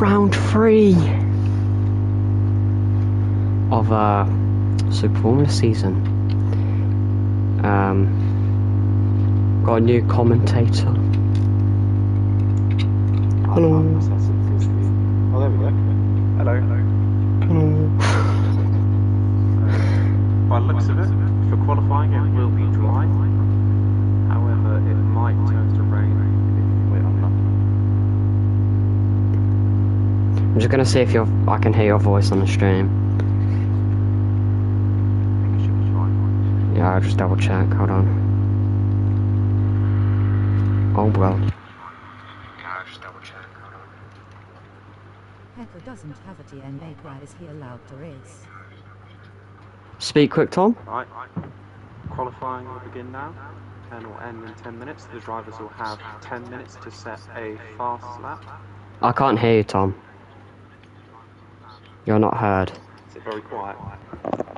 round 3 of Super Formula season. Got a new commentator. Hello. Oh, there we go. Hello. By the looks of it, for qualifying it will be dry. However, it might turn to rain if you wait on that. I'm just gonna see if I can hear your voice on the stream. I think it should be fine. Yeah, I'll just double check. Hold on. Oh well. Pepper doesn't have a DNA. Why is he allowed to race? Speak quick, Tom. Right. Qualifying will begin now and will end in 10 minutes. The drivers will have 10 minutes to set a fast lap. I can't hear you, Tom. You're not heard. Is it very quiet?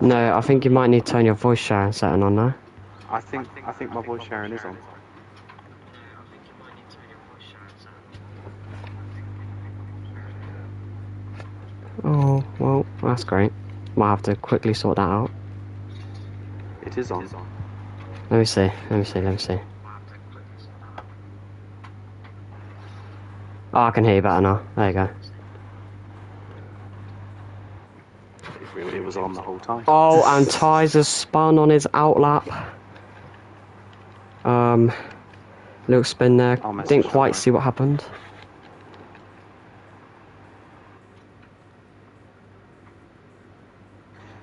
No, I think you might need to turn your voice sharing setting on now. I think my voice sharing is on. Oh, well, that's great. Might have to quickly sort that out. It is on. Let me see. Oh, I can hear you better now. There you go. It was on the whole time. Oh, and Ty's has spun on his outlap. Little spin there. Didn't quite see what happened.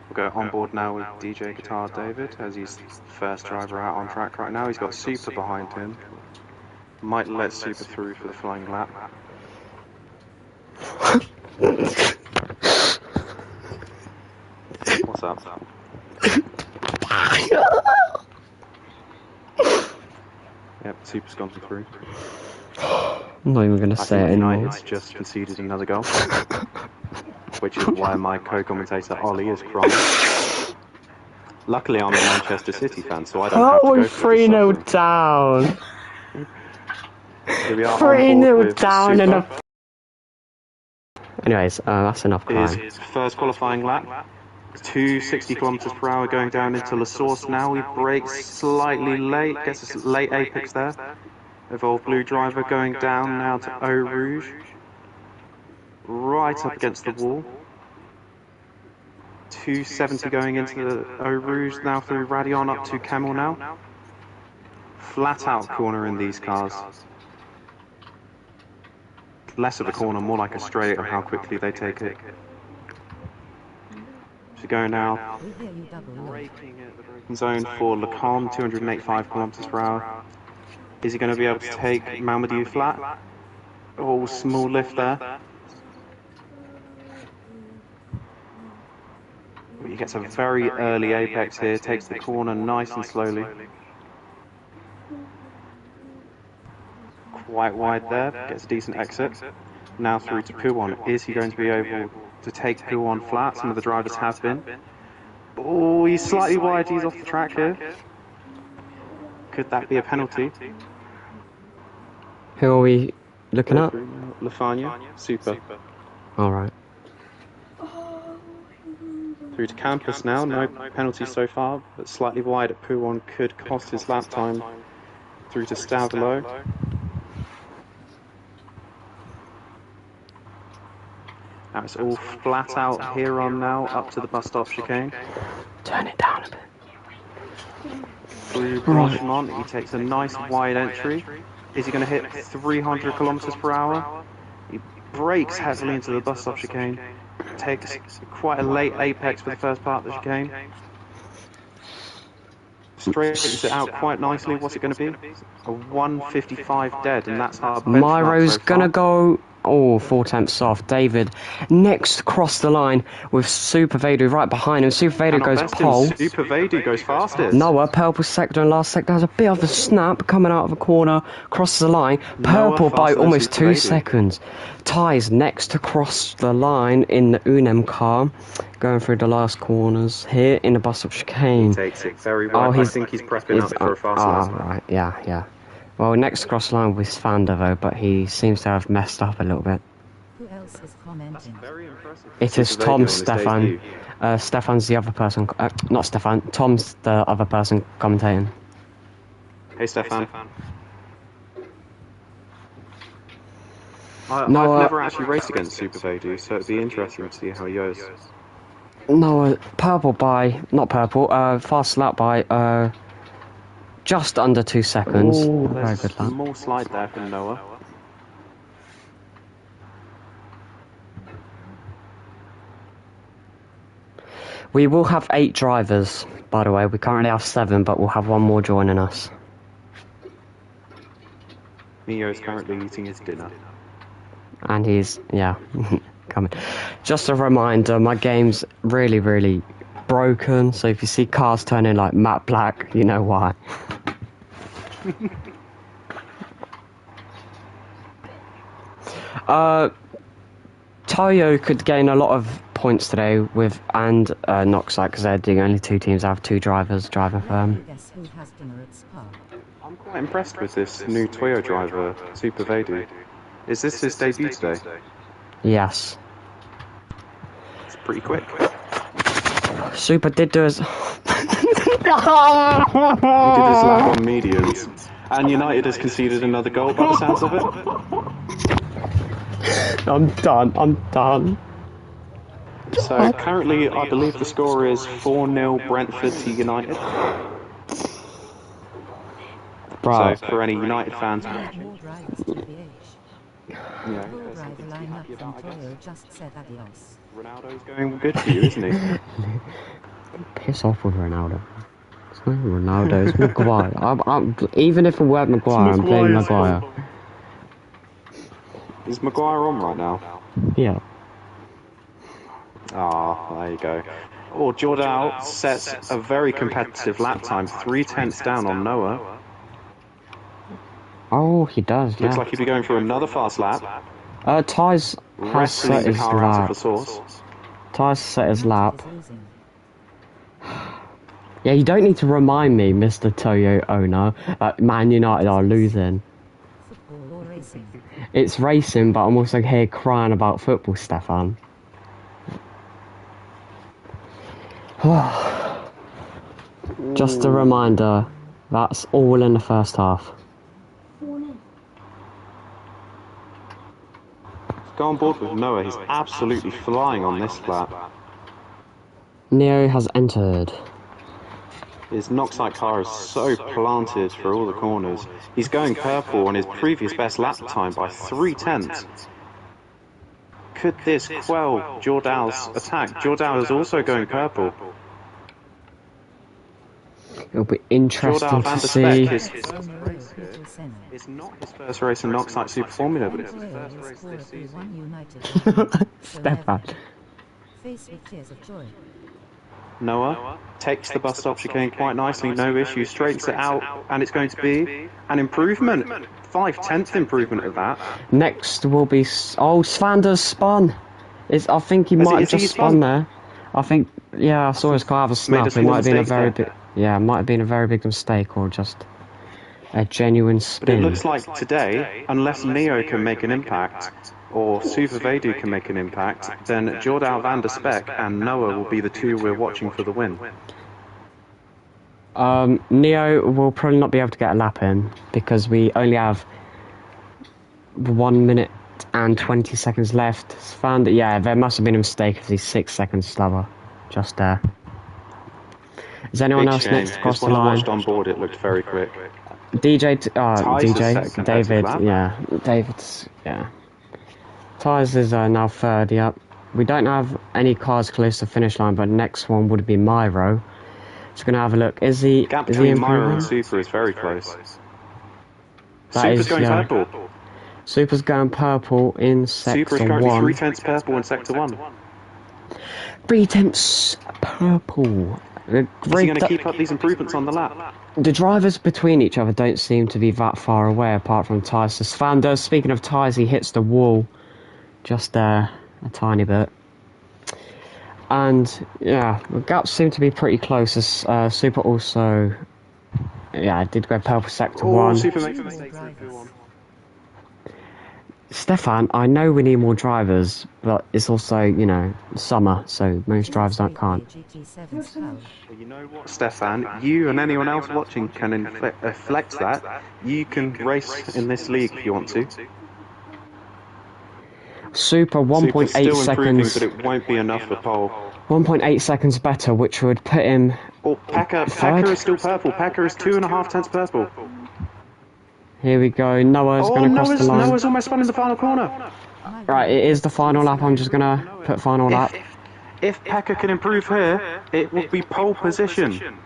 We'll go on board now with DJ Guitar David as he's the first driver out on track right now. He's got Super behind him. Might let Super through for the flying lap. What's up? Yep, Super's gone through. I'm not even going to say it anymore. United's just conceded another goal. Which is why my co-commentator Ollie is crying. Luckily, I'm a Manchester City fan, so I don't have to go through 3-0 down. Here we are 3-0 down in a... Anyways, that's enough crying. His first qualifying lap. 260 kilometers per hour going down into La Source now. He brakes slightly late, gets a late apex there. Evolve Blue driver going down now to Eau Rouge. Right up against the wall. 270 going into the Eau Rouge now through Radion up to Camel now. Flat out corner in these cars. Less of a corner, more like a straight of how quickly they take it. So going now, braking at the braking zone for Lacan, 285 kilometers per hour. Is he going to be able to take Malmedy flat? Oh, small lift there. He gets a very early apex here, takes the corner nice and slowly. Quite wide there, gets a decent exit. Now through to Pouon. Is he going to be able to take Pouon flat? Some of the drivers have been. Oh, he's slightly wide, he's off the track here. Could that be a penalty? Who are we looking at? Lafania, Super. Alright. Through to Campus now, no penalty so far, but slightly wide at Pouon could cost his lap time. Through to Stavelot. Now it's all flat out here on now, up to the bus stop chicane. Turn it down a bit. Through Blanchemont, he takes a nice wide entry. Is he going to hit 300 kilometers per hour? He brakes heavily into the bus stop chicane. Takes quite a late apex for the first part of the chicane. Straightens it out quite nicely. What's it going to be? A 155 dead, and that's our benchmark Myro's so far. gonna go... Oh, 4 tenths off. David next across the line with Super Vadu right behind him. Super Vadu goes pole. Super Vadu goes fastest. Noah, purple sector and last sector has a bit of a snap coming out of a corner, crosses the line. Purple by almost 2 seconds. Ty's next to cross the line in the Unem car, going through the last corners here in the bus stop chicane. He takes it very well. I think he's prepping up for a fast lap. Right, yeah. Well, next across the line was Vander though, but he seems to have messed up a little bit. Who else else is commenting? Very impressive. It is Super Tom, Vader on his Stefan. debut. Stefan's the other person. Not Stefan. Tom's the other person commentating. Hey, Stefan. No, I've never actually raced against Super Vader, so it'd be interesting to see how he goes. No, purple by... Not purple. Fast lap by... just under 2 seconds. Ooh, Very there's good lap. more slide there from Noah. We will have 8 drivers, by the way. We currently have 7, but we'll have one more joining us. Neo is currently eating his dinner. And he's... yeah, coming. Just a reminder, my game's really, really broken, so if you see cars turning like matte black, you know why. Tayo could gain a lot of points today with Noxite because they're the only 2 teams that have 2 drivers driving for them. Guess who has dinner at Spa? I'm quite impressed with this new Toyo driver, Super Vader. Is this his debut today? Yes. It's pretty quick. Super did do his... He did his lap on mediums. And United has conceded another goal by the sounds of it. I'm done. So currently, I believe the score is 4-0 Brentford to United. Bro. So for any United fans, More drivers to the age. yeah, Full driver lineup from Toyo just said adios. Ronaldo's going good for you, isn't he? Piss off with Ronaldo. It's not Ronaldo, it's Maguire. Even if it weren't Maguire, I'm playing Maguire. Is Maguire on right now? Yeah. Ah, there you go. Oh, Jordal sets a very competitive lap time, 3/10 down on Noah. Oh, he does, yeah. Looks like he'll be going for another fast lap. Ty's has set Wrestling the his car out of lap. the source. Ty's set his lap. Is losing. Yeah, you don't need to remind me, Mr. Toyo owner, that Man United are losing. Football or racing? It's racing, but I'm also here crying about football, Stefan. Just a reminder, that's all in the first half. Go on board with Noah, he's absolutely flying on this lap. Neo has entered. His Noxite car is so planted for all the corners. He's going purple on his previous best lap time by 3/10. Could this quell Jordal's attack? Jordal is also going purple. It'll be interesting Jordal to van der see. Speck, it's not his first race in Noxite Super Formula, but it's his Toyo first will race score this a season. 3-1 United. Stefan. Face with tears of joy. Noah takes the bus stop chicane quite nicely, no issue, straightens it out, and it's going to be an improvement. 5/10 improvement of that. Next will be... Svander's spun. I think he Has might he- have has he just spun? spun there. I think... Yeah, I saw his car have a snap. It small might have been a mistake very there. big... Yeah, it might have been a very big mistake or just a genuine But it spin. looks like today, unless Neo can make an impact, or Super Vader can make an impact, then Jordal van der Speck and Noah will be the 2 we're watching for the win. Neo will probably not be able to get a lap in because we only have 1 minute and 20 seconds left. Found that, yeah, there must have been a mistake if he's 6 seconds slower. Just there. Is anyone Big else shame, next across because the when I line? watched on board it looked very quick. DJ, Ty's is DJ, second David, lap. yeah, David's, yeah. Ty's is now third, yep. We don't have any cars close to the finish line, but next one would be Myro. Just gonna have a look. Is he? Gap Is he between Myra improving? and Super is very close. That Super's is, going yeah. purple. Super's going purple in Super is sector currently 1. 3/10 purple in sector 1. 3/10 purple. The Is he great going to keep up these improvements on the lap? The drivers between each other don't seem to be that far away, apart from Ty's. So Svander, speaking of Ty's, he hits the wall just there a tiny bit. And yeah, the gaps seem to be pretty close. As Super also, yeah, did go purple sector 1. Super makes a mistake. Stefan, I know we need more drivers, but it's also, you know, summer, so most drivers can't. Well, you know what, Stefan? You and anyone else watching can inflect that. You can race in this league if you want to. Super 1.8 still improving, seconds. but it won't be enough for pole. 1.8 seconds better, which would put him. Oh, Pekka is still purple. Pekka is 2.5 tenths purple. Here we go. Noah's Oh, going to cross the line. Noah's almost spun in the final corner. Right, it is the final lap. I'm just going to put final lap. If Pekka can improve here, it will be pole position.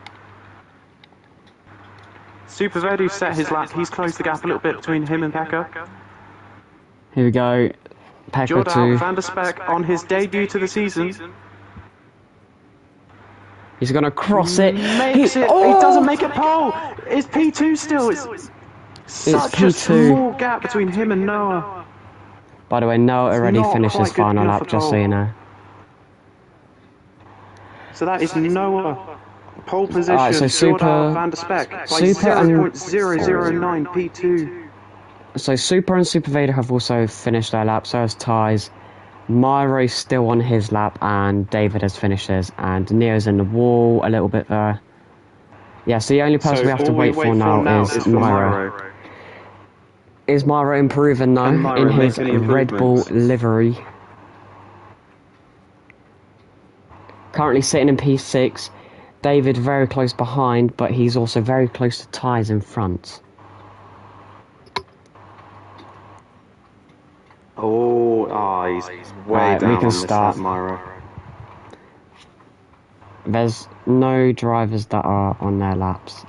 Super Verdu set his lap. He's closed the gap a little bit between him and Pekka. Here we go. Pekka Jordan to. van der Speck on his debut to the season. He's going to cross it. Makes it. Oh! He doesn't make it pole. It's P2 still. It's such P2. a small gap between him and Noah. By the way, Noah already not finished his quite good final enough lap, for just so pole. you know. So that is Noah. Pole position. Alright, so Super- Jordan van der Speck by Super and- 0.009 P2. So Super and Super Vader have also finished their lap, so has Ties. Myro's still on his lap, and David has finished his, and Neo's in the wall a little bit there. Yeah, so the only person we have to wait for now is for Myro. Is Myro improving now Can Myro in his make any Red Bull improvements? livery? Currently sitting in P6. David very close behind, but he's also very close to Ties in front. He's way Right, down we can on this start. lap, Myro. There's no drivers that are on their laps.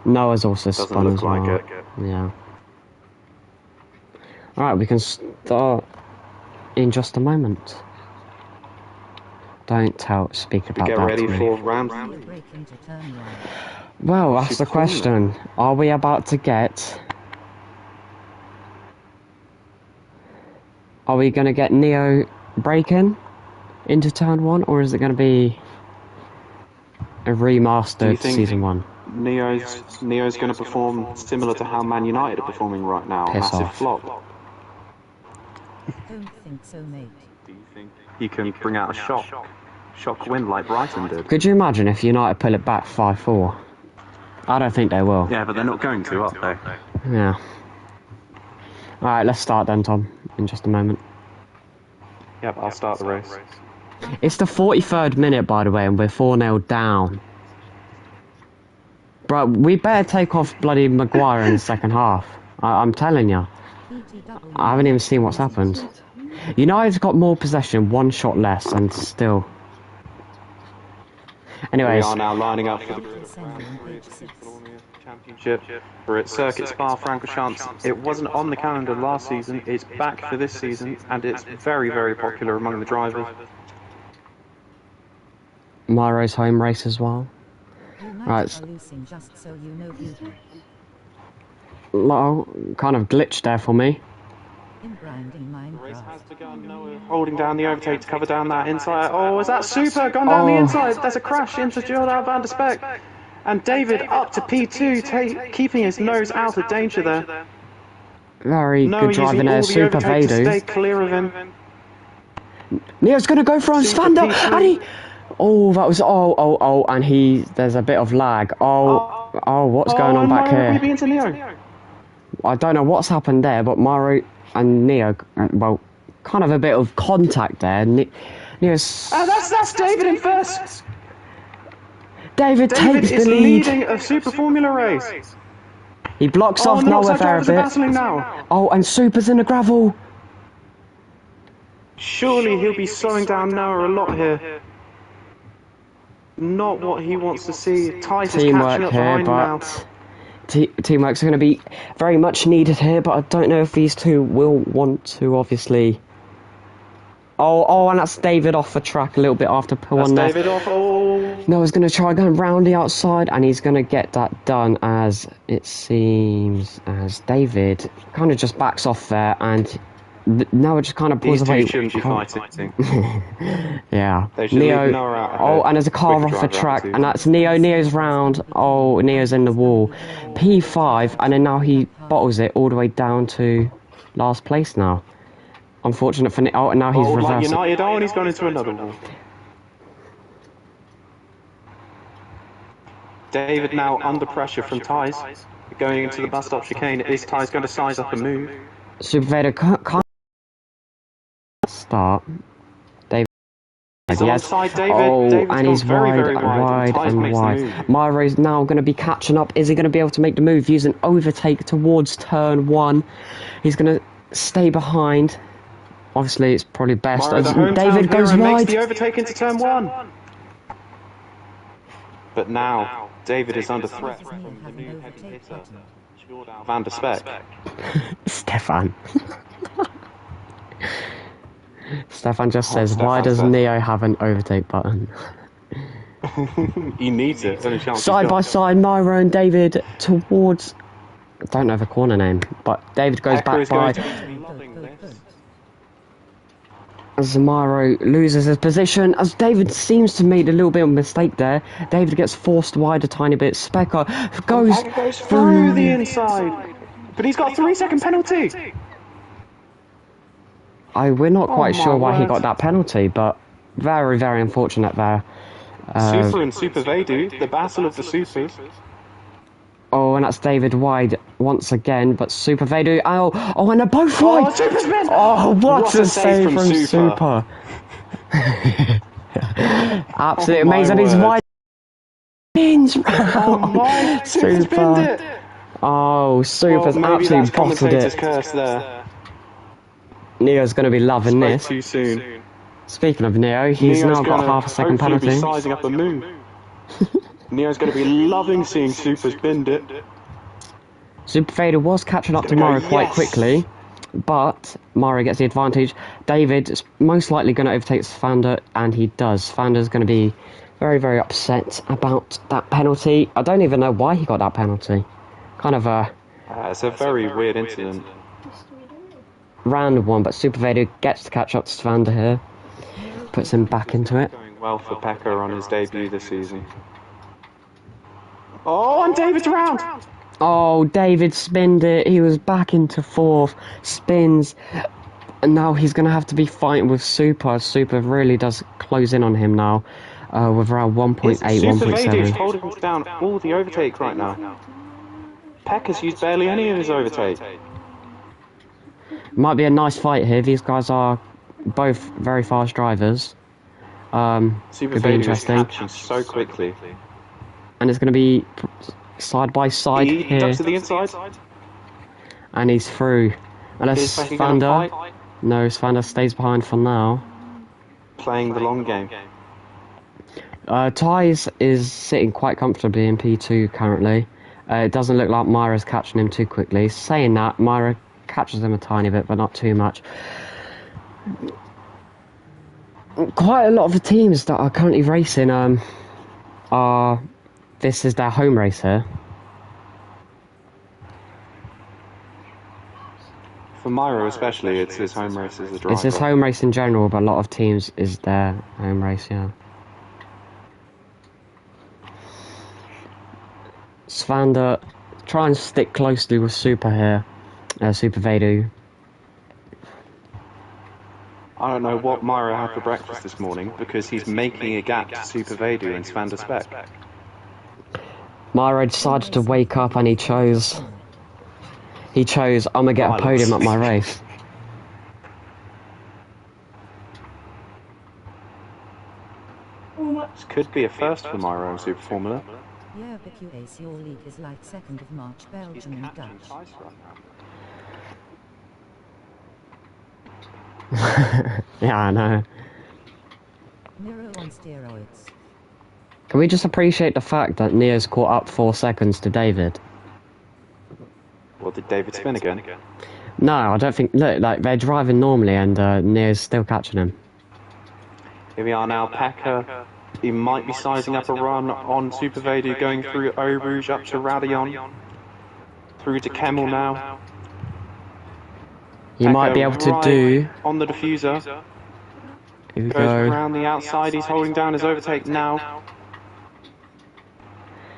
Noah's also Doesn't spun look as well. like it. Yeah. Alright, we can start in just a moment. Don't speak about Get that ready to me. for round. Brake into turn 1. Well, that's the Super question. Are we about to get... Are we going to get Neo braking into turn 1, or is it going to be a Do you remastered think season 1? Neo's going to perform similar to how Man United are performing right now. Piss Massive off. flop. Don't think so, mate. Do you think he can bring out a shock win like Brighton did? Could you imagine if United pull it back 5-4? I don't think they will. Yeah, but they're not going to, are they? Yeah. Alright, let's start then, Tom, in just a moment. Yep, I'll start the race. It's the 43rd minute, by the way, and we're 4-0 down. Bro, we better take off bloody Maguire in the second half. I'm telling you. I haven't even seen what's happened. United's got more possession, one shot less, and still. Anyways, We are now lining up for the Championship. We're at Circuit Spa-Francorchamps. It wasn't on the calendar last season. It's back for this season, and it's very, very popular among the drivers. Myro's home race as well. Right. Are losing, just so you know, people. Lol, kind of glitched there for me. In grinding Race Minecraft. has begun. Noah holding down the overtake to cover down that inside. Oh, is that Super gone down the inside? There's a crash into Jordan van der Speck. And David up to P2, keeping his nose out of danger there. Very Noah good driving using there, all the Super overtake to stay Vadu. clear of him. Neo's gonna go for Super Unstander, P2. and he... Oh, that was... Oh, and there's a bit of lag. What's going on back Myro here? weaving into Neo. I don't know what's happened there, but Myro and Neo, well, kind of a bit of contact there. Neo's... That's David in first. David David takes is the lead. leading a Super Formula race. He blocks Oh, off and the Noah Noxite there a drivers are bit. battling now. Oh, and Super's in the gravel. Surely he'll be slowing down Noah a lot here. Not what he wants to see. Tice is catching Teamwork up here, behind now. but... Teamwork's going to be very much needed here, but I don't know if these two will want to, obviously... Oh, and that's David off the track a little bit after pull That's on there. David off. Oh. Noah's going to try going round the outside, and he's going to get that done, as it seems as David kind of just backs off there, and Noah just kind of pulls These away. two shouldn't be fighting. Yeah. They should Neo. leave Noah out ahead Oh, and there's a car with off the the driver track, attitude. and that's Neo. Neo's round. Oh, Neo's in the wall. P5, and then now he bottles it all the way down to last place now. Unfortunate for Nick. Oh, and now he's like reversing. United. Oh, and he's gone into another wall. David now under pressure from Ty's. Going into the bus stop chicane. Is Ty's going to size up and move? Super Vader can't start. David. He's Yes. alongside David. Oh, David's and gone he's very, wide, very wide, Ty's and makes the wide. move. Myro's now going to be catching up. Is he going to be able to make the move? Use an overtake towards turn 1. He's going to stay behind. Obviously, it's probably best Myro, as the hometown David goes hero, makes wide. the overtake into turn 1. But now, David is under threat from the new heavy hitter, Van der Speck. Stefan. Stefan just says, Stefan why does says. Neo have an overtake button? He needs it. Only chance Side he's by got. side, Myro and David towards... I don't know the corner name, but David goes Echo back is by... going to be loving this. As Myro loses his position, as David seems to make a little bit of a mistake there. David gets forced wide a tiny bit. Specker goes through the inside. But he's got a 3-second penalty. We're not quite my sure why he word. got that penalty, but very, very unfortunate there. Super and Super Vadu, the battle of the supers. Oh, and that's David wide once again, but Super Vadu. Oh, and they're both wide. Oh, Super spin! Oh, what a save save from Super. Absolutely amazing. He's word. wide. Spins round. Oh my, Super spinned it! Oh, Super's Maybe absolutely that's bottled commentator's it. curse there. Neo's going to be loving Spoke this. too soon. Speaking of Neo, he's Neo's now got gonna half a second hopefully penalty. be sizing up a move. Neo's going to be loving seeing Super's binned it. Super Vader was catching up to Gonna go, Mario quite yes. quickly, but Mario gets the advantage. David is most likely going to overtake Svander, and he does. Svander's going to be very, very upset about that penalty. I don't even know why he got that penalty. Kind of a It's a very weird incident. random one, but Super Vader gets to catch up to Svander here. Puts him back into it. Going well for Pekka on his debut this season. Oh, and David's around! Oh, David spinned it. He was back into 4th. Spins. And now he's going to have to be fighting with Super. Super really does close in on him now. With around 1.8, Super Vadu's 1.7. holding him down all the overtake right now. Pekka's used barely any of his overtake. Might be a nice fight here. These guys are both very fast drivers. Super Could be Vadu is interesting. catching so quickly. And it's going to be side by side He here. ducks to the inside. And he's through. Unless Is Pekka gonna Svander... fight? No, Svander stays behind for now. Playing the long game. Ty's is sitting quite comfortably in P2 currently. It doesn't look like Myra's catching him too quickly. Saying that, Myra catches him a tiny bit, but not too much. Quite a lot of the teams that are currently racing are... This is their home race here. For Myro especially, it's his home race as a driver. It's his home race in general, but a lot of teams is their home race, yeah. Svander try and stick closely with Super here. Super Vadu. I don't know what Myro had for breakfast this morning, because he's making a gap to Super Vadu and Van der Speck. Myro decided to wake up and he chose, I'm gonna get a podium at my race. This could be a first for Myro in Super Formula. Yeah, but UAC All League is like 2nd of March Belgium and Dutch. Yeah, I know. Miro on steroids. Can we just appreciate the fact that Neo's caught up 4 seconds to David? Well, did David spin again? No, I don't think... Look, like, they're driving normally and Neo's still catching him. Here we are now, Pekka. He might be sizing up a run on Super Vadu, going through Eau Rouge up to Radion. Through to Kemmel now. You might be able to do... On the diffuser. Here we Goes go. around the outside, he's holding down his overtake now.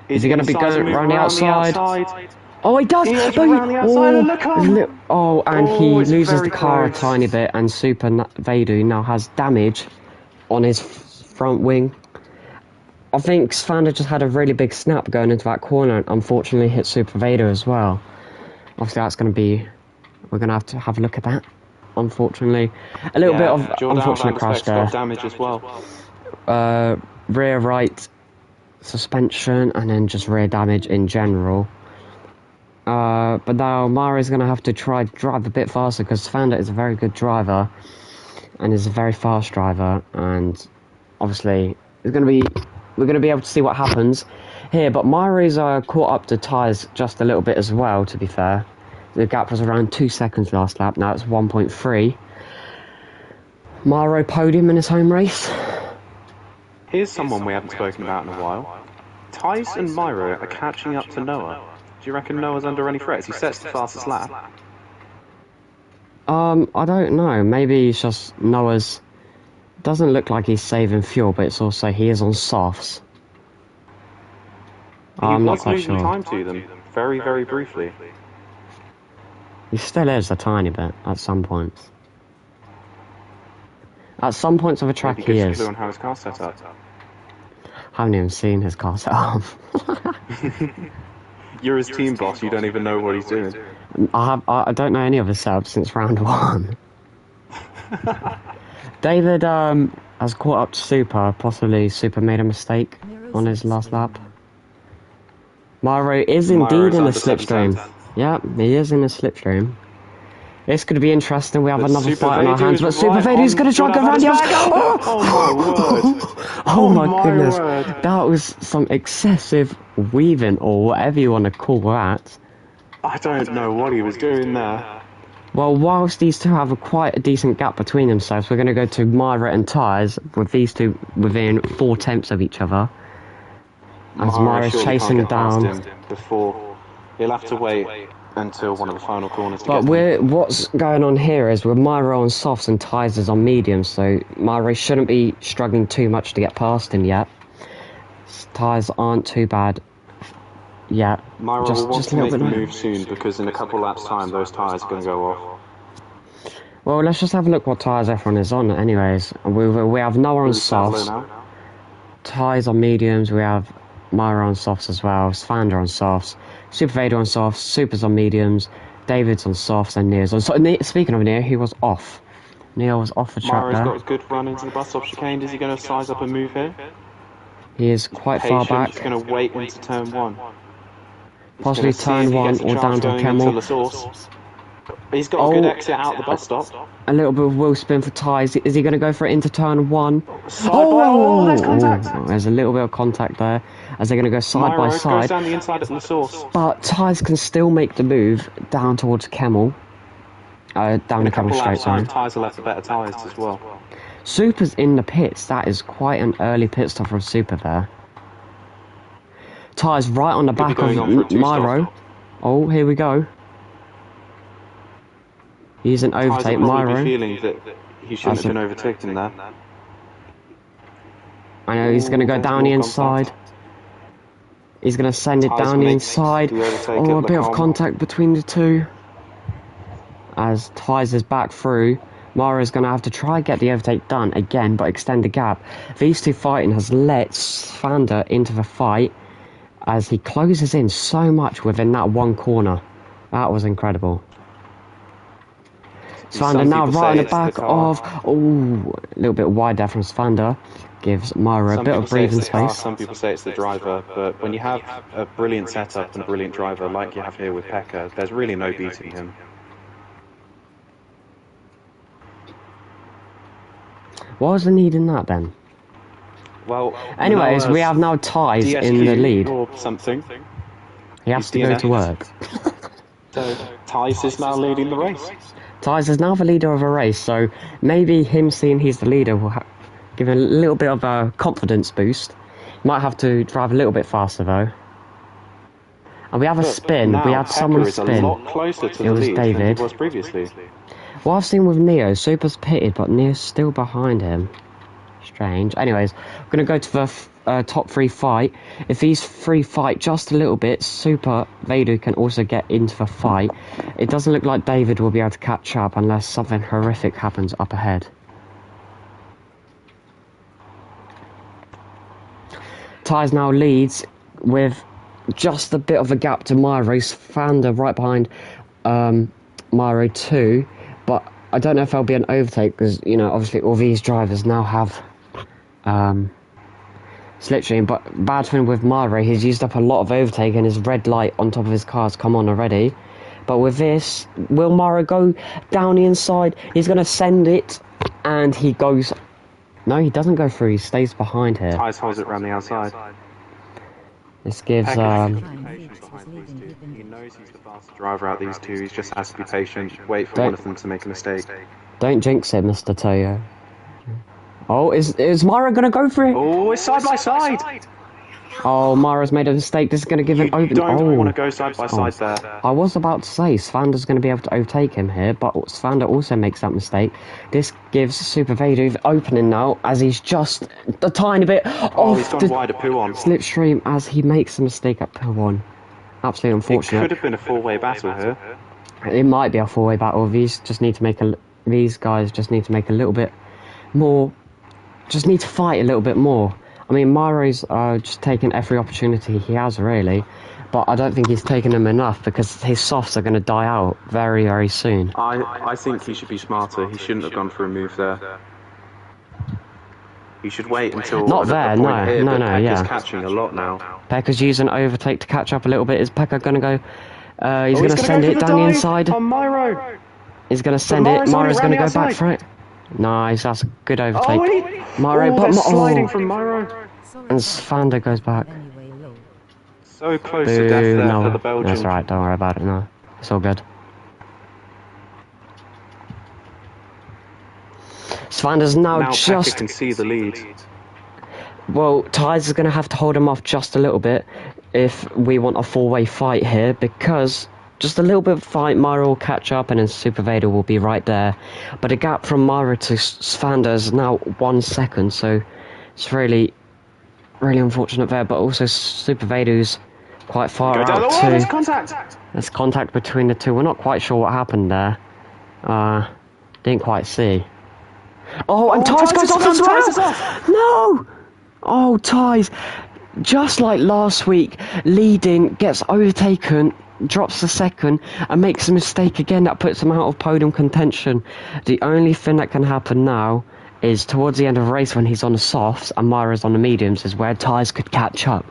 Is he going to be going around the outside? Oh, he does! He goes But around the outside and look on! And Oh, he it's loses very the car close. a tiny bit, and Super Vadu now has damage on his front wing. I think Svander just had a really big snap going into that corner, and unfortunately hit Super Vader as well. Obviously, that's going to be... We're going to have a look at that. Unfortunately, a little bit of unfortunate crash there. Got damage as well. Rear right suspension, and then just rear damage in general. But now Mari's going to have to try drive a bit faster because Svander is a very good driver and is a very fast driver, and obviously we're going to be able to see what happens here. But Mari's caught up to tyres just a little bit as well, to be fair. The gap was around 2 seconds last lap, now it's 1.3. Maro podium in his home race. Here's someone we haven't spoken about in a while. Tice and Myro are catching up to Noah. Do you reckon Noah's under any threats? He sets the fastest lap. I don't know. Maybe it's just Noah's... Doesn't look like he's saving fuel, but it's also he is on softs. I'm not quite sure. He was losing time to them, very, very briefly. He still is a tiny bit at some points. At some points of a track he is. On how his car's set up. Haven't even seen his car set up. You're his team boss, you don't even know what he's doing. I don't know any of his setups since round 1. David has caught up to Super. Possibly Super made a mistake on his last lap. Myro is indeed in the slipstream. Yeah, he is in the slipstream. It's going to be interesting. We have another fight on our hands, but Super Vader's going to try and go around the outside. Oh my goodness. That was some excessive weaving, or whatever you want to call that. I don't know what he was doing there. Well, whilst these two have quite a decent gap between themselves, we're going to go to Myra and Tyres, with these two within 4/10 of each other. As Myra's chasing down. Before he'll have to wait until one of the final corners. But what's going on here is we're Myra on softs and Tyres is on mediums, so Myra shouldn't be struggling too much to get past him yet. Tyres aren't too bad yet. Myra will want to make the move soon, because in a couple laps time those tyres are going to go off. Well, let's just have a look what tyres everyone is on anyways. We have Noah on softs, Tyres on mediums, we have Myra on softs as well, Svander on softs, Super Vader on softs, Super's on mediums, David's on softs, and Neo's on softs. Speaking of Neo, he was off. Neo was off the track Myra's there. got a good run into the bus stop chicane. Is he going to size up a move here? He is quite far back. He's going to wait into turn 1. Possibly turn 1 or down to Camel. He's got a good exit out the bus stop. A little bit of wheel spin for Tyres. Is he going to go for it into turn 1? There's contact. There's a little bit of contact there, as they're going to go side by side. Goes down the inside at the source. But Tyres can still make the move down towards Camel. Down the Camel straight, sorry. Tyres will have the better tyres as well. Super's in the pits. That is quite an early pit stop from Super there. Tyres right on the back of Myro. Oh, here we go. He's an overtake, Myro. Feeling that he shouldn't have been overtaken there. I know, he's going to go down the inside. He's going to send it down the inside. Oh, a bit of contact between the two. As Tyres is back through, Myro's going to have to try and get the overtake done again, but extend the gap. These two fighting has let Svander into the fight, as he closes in so much within that one corner. That was incredible. Svander now right on the back of... Oh, a little bit wide there from Svander. Gives Myro a bit of breathing space. Some people say it's the driver, but when you have a brilliant setup and a brilliant driver like you have here with Pekka, there's really no beating him. What was the need in that then? Well, anyways, we have now Tyres in the lead. Or something. He has to go to work. So Tyres is now leading the race. Tyres is now the leader of a race, so maybe him seeing he's the leader will give him a little bit of a confidence boost. Might have to drive a little bit faster though. And we have a spin. We have someone spin. It was David. Was previously. What I've seen with Neo, Super's pitted, but Neo's still behind him. Strange. Anyways, we're going to go to the top three fight. If these three fight just a little bit, Super Vader can also get into the fight. It doesn't look like David will be able to catch up unless something horrific happens up ahead. Tyres now leads with just a bit of a gap to Myro's. Founder right behind Myro 2, but I don't know if there'll be an overtake because, you know, obviously all these drivers now have slipstream, but bad thing with Myro, he's used up a lot of overtake and his red light on top of his car's come on already. But with this, will Myro go down the inside? He's going to send it, and he goes... No, he doesn't go through, he stays behind here. Tyres holds it around the outside. This gives... He knows he's the fastest driver out of these two, he just has to be patient, wait for one of them to make a mistake. Don't jinx it, Mr. Toyo. Oh, is Myro going to go for it? Oh, it's side by side! Oh, Myro's made a mistake. This is going to give him open... You don't want to go side by side there. I was about to say, Svander's going to be able to overtake him here, but Svander also makes that mistake. This gives Super Vader the opening now, as he's just a tiny bit off he's gone wide at Puon. slipstream as he makes a mistake at Puon. Absolutely unfortunate. It could have been a four-way battle here. It might be a four-way battle. These guys just need to make a little bit more... Just need to fight a little bit more. I mean, Myro's just taking every opportunity he has, really. But I don't think he's taken them enough because his softs are going to die out very, very soon. I think he should be smarter. He shouldn't have gone for a move there. He should wait until... Not there, no, Pekka's catching a lot now. Pekka's using overtake to catch up a little bit. Is Pekka going to go... he's going to send it down the inside. On Myro. He's going to send it. Myro's going to go back for it. Nice, that's a good overtake. Myro, but sliding from Myro. And Svander goes back. So close to death there for the Belgian. That's right, don't worry about it, no. It's all good. Svander's now just... Pekka can see the lead. Well, Tyres is going to have to hold him off just a little bit if we want a four-way fight here, because just a little bit of fight, Myro will catch up and then Super Vader will be right there. But the gap from Myro to Svander is now 1 second, so it's really, really unfortunate there. But also Super Vader's quite far out too. There's contact! There's contact between the two. We're not quite sure what happened there. Didn't quite see. Oh, and Tyres goes off as well! No! Oh, Tyres, just like last week, leading, gets overtaken, drops the second, and makes a mistake again that puts him out of podium contention. The only thing that can happen now is towards the end of the race when he's on the softs and Myro's on the mediums is where Tyres could catch up.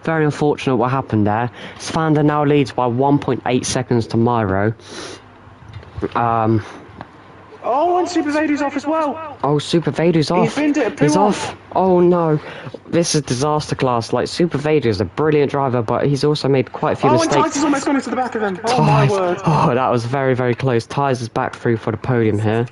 Very unfortunate what happened there. Svander now leads by 1.8 seconds to Myro. Oh, and Super Vader's off as well. Oh, Super Vader's off. He's off. Oh no, this is disaster class. Like, Super Vader is a brilliant driver, but he's also made quite a few mistakes. And Tyres is almost gone into the back of him. Oh my word. Oh, that was very, very close. Tyres is back through for the podium here.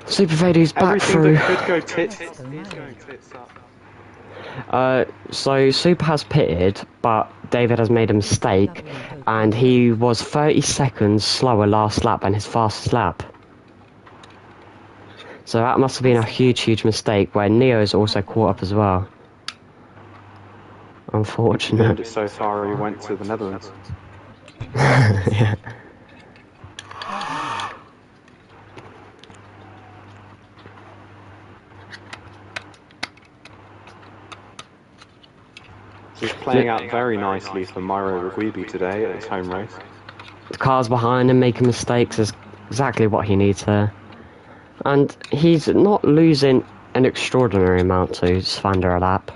Super Vader's back through. Everything that could go tits is going tits up. So Super has pitted, but David has made a mistake, and he was 30 seconds slower last lap than his fastest lap. So that must have been a huge, huge mistake, where Neo's also caught up as well. Unfortunate. So far he went to the Netherlands. Yeah. He's playing out very nicely for Myro Rugweeby today at his home race. The cars behind him making mistakes is exactly what he needs here. And he's not losing an extraordinary amount to Svander a lap.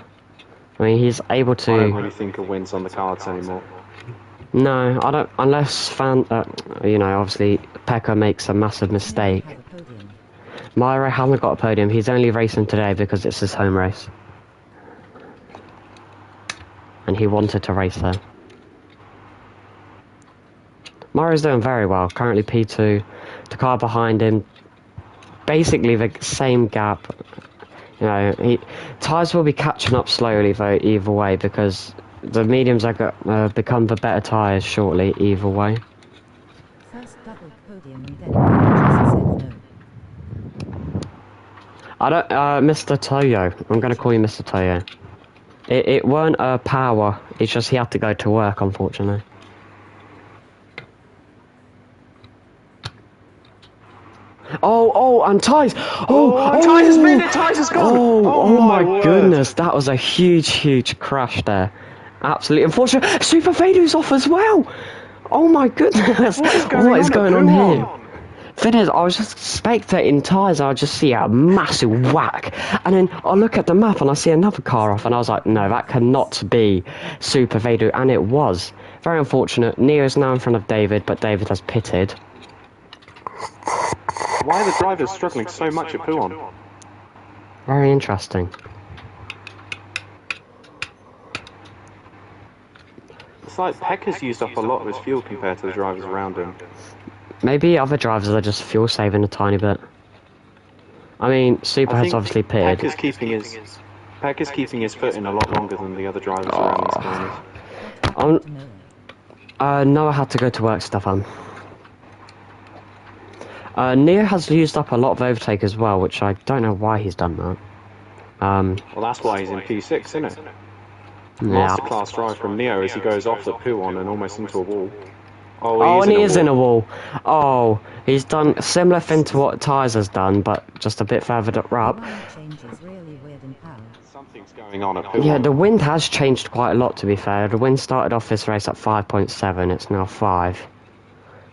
I mean, he's able to... I don't really think a win's on the cards anymore. No, I don't, unless you know, obviously Pekka makes a massive mistake. Myro hasn't got a podium, he's only racing today because it's his home race. And he wanted to race there. Myro's doing very well, currently P2. The car behind him, basically the same gap. You know, Tyres will be catching up slowly though, either way, because the mediums are become the better tyres shortly, either way. First double podium and then I don't, Mr. Toyo. I'm gonna call you Mr. Toyo. It weren't a power. It's just he had to go to work, unfortunately. Oh, and Ty's. Ty's has made it. Ty's has gone. Oh my word. goodness, that was a huge crash there. Absolutely unfortunate. Super Vader's off as well. Oh my goodness. What is going on here? Thing is, I was just spectating Tyres, I would just see a massive whack, and then I look at the map and I see another car off, and I was like, no, that cannot be Super Vader, and it was. Very unfortunate. Neo's now in front of David, but David has pitted. Why are the drivers struggling so much at Puon? Very interesting. It's like Pekka's used up a lot of his fuel compared to the drivers around him. Maybe other drivers are just fuel saving a tiny bit. I mean, Super has obviously pitted. Pekka's keeping his foot in a lot longer than the other drivers around these corners. Noah had to go to work, Stefan. Neo has used up a lot of overtake as well, which I don't know why he's done that. Well, that's why he's in P6, isn't it? Yeah. Masterclass drive from Neo as he goes off at Puon and almost into a wall. Oh, and he is in a wall. Oh, he's done a similar thing to what Tyres has done, but just a bit further up. Something's going on at Puon. Yeah, the wind has changed quite a lot, to be fair. The wind started off this race at 5.7, it's now 5.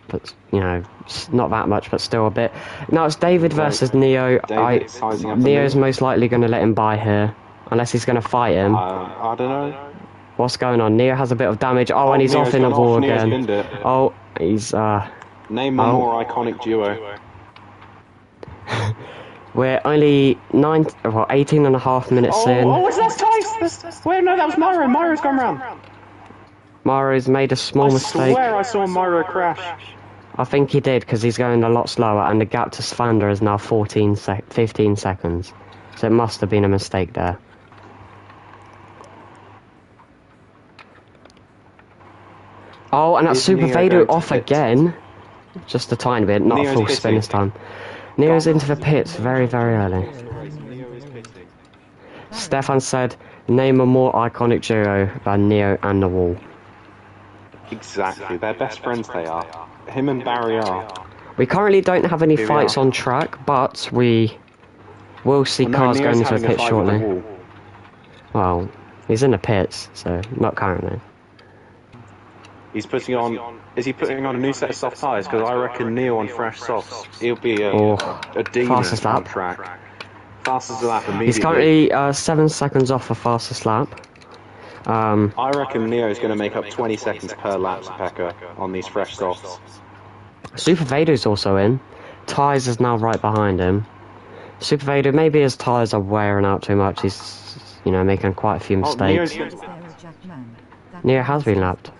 But, you know, not that much, but still a bit. Now it's David versus Neo. Neo's most likely going to let him by here, unless he's going to fight him. I don't know. What's going on? Neo has a bit of damage. Oh, and he's off in a wall again. Oh, he's, Name a more iconic duo. We're only 18 and a half minutes in. Oh, that's Tice! Wait, no, that was Myro. Myro's gone round. Myro's made a small mistake. I swear I saw Myro crash. I think he did, because he's going a lot slower, and the gap to Svander is now 15 seconds. So it must have been a mistake there. Oh, and that's Super Vader off again. Just a tiny bit, not a full spin this time. Neo's into the pits very early. Stefan said, name a more iconic duo than Neo and the Wall. Exactly, they're best friends they are. Him and Barry are. We currently don't have any fights on track, but we will see cars going into the pit shortly. Well, he's in the pits, so not currently. He's putting on... Is he putting on a new set of soft tyres? Because I reckon Neo on fresh softs, he'll be a demon fastest lap. on track. Fastest lap immediately. He's currently 7 seconds off the fastest lap. I reckon Neo's going to make up 20 seconds per lap to Pekka on these fresh softs. Super Vader's also in. Tyres is now right behind him. Super Vader, maybe his tyres are wearing out too much. He's, you know, making quite a few mistakes. Neo has been lapped.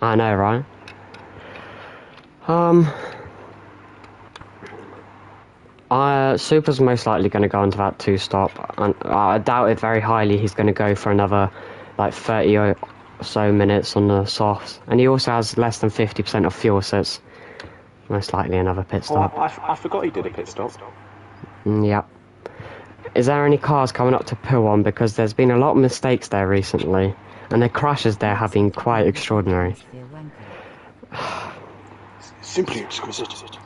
I know, right? Super's most likely going to go into that 2-stop, and I doubt it very highly he's going to go for another, like, 30 or so minutes on the softs. And he also has less than 50% of fuel, so it's most likely another pit stop. I forgot he did a pit stop. Yep. Is there any cars coming up to Puon? Because there's been a lot of mistakes there recently, and the crashes there have been quite extraordinary. Simply exquisite.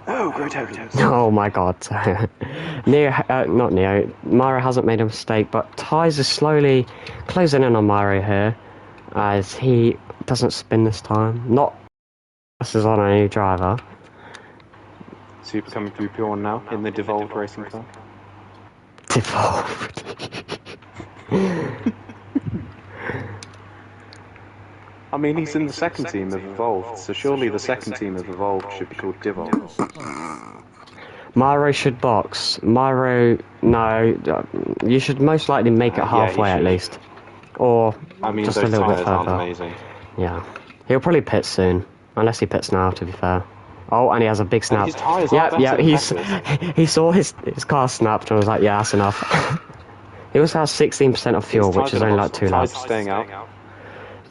Oh, great heavens. Oh my god. Not Neo. Myro hasn't made a mistake, but Tyres is slowly closing in on Myro here, as he doesn't spin this time. Not this is on a new driver. Super coming through Puon now in the devolved racing car. Devolved. I mean, he's in the second team of Evolved, so surely the second team of Evolved should be called Devolved. Myro should box. Myro, no, you should most likely make it halfway at least. Or just a little bit further. Amazing. Yeah. He'll probably pit soon. Unless he pits now, to be fair. Oh, and he has a big snap. He saw his car snapped and was like, yeah, that's enough. He also has 16% of fuel, which is only like 2 laps. Staying out.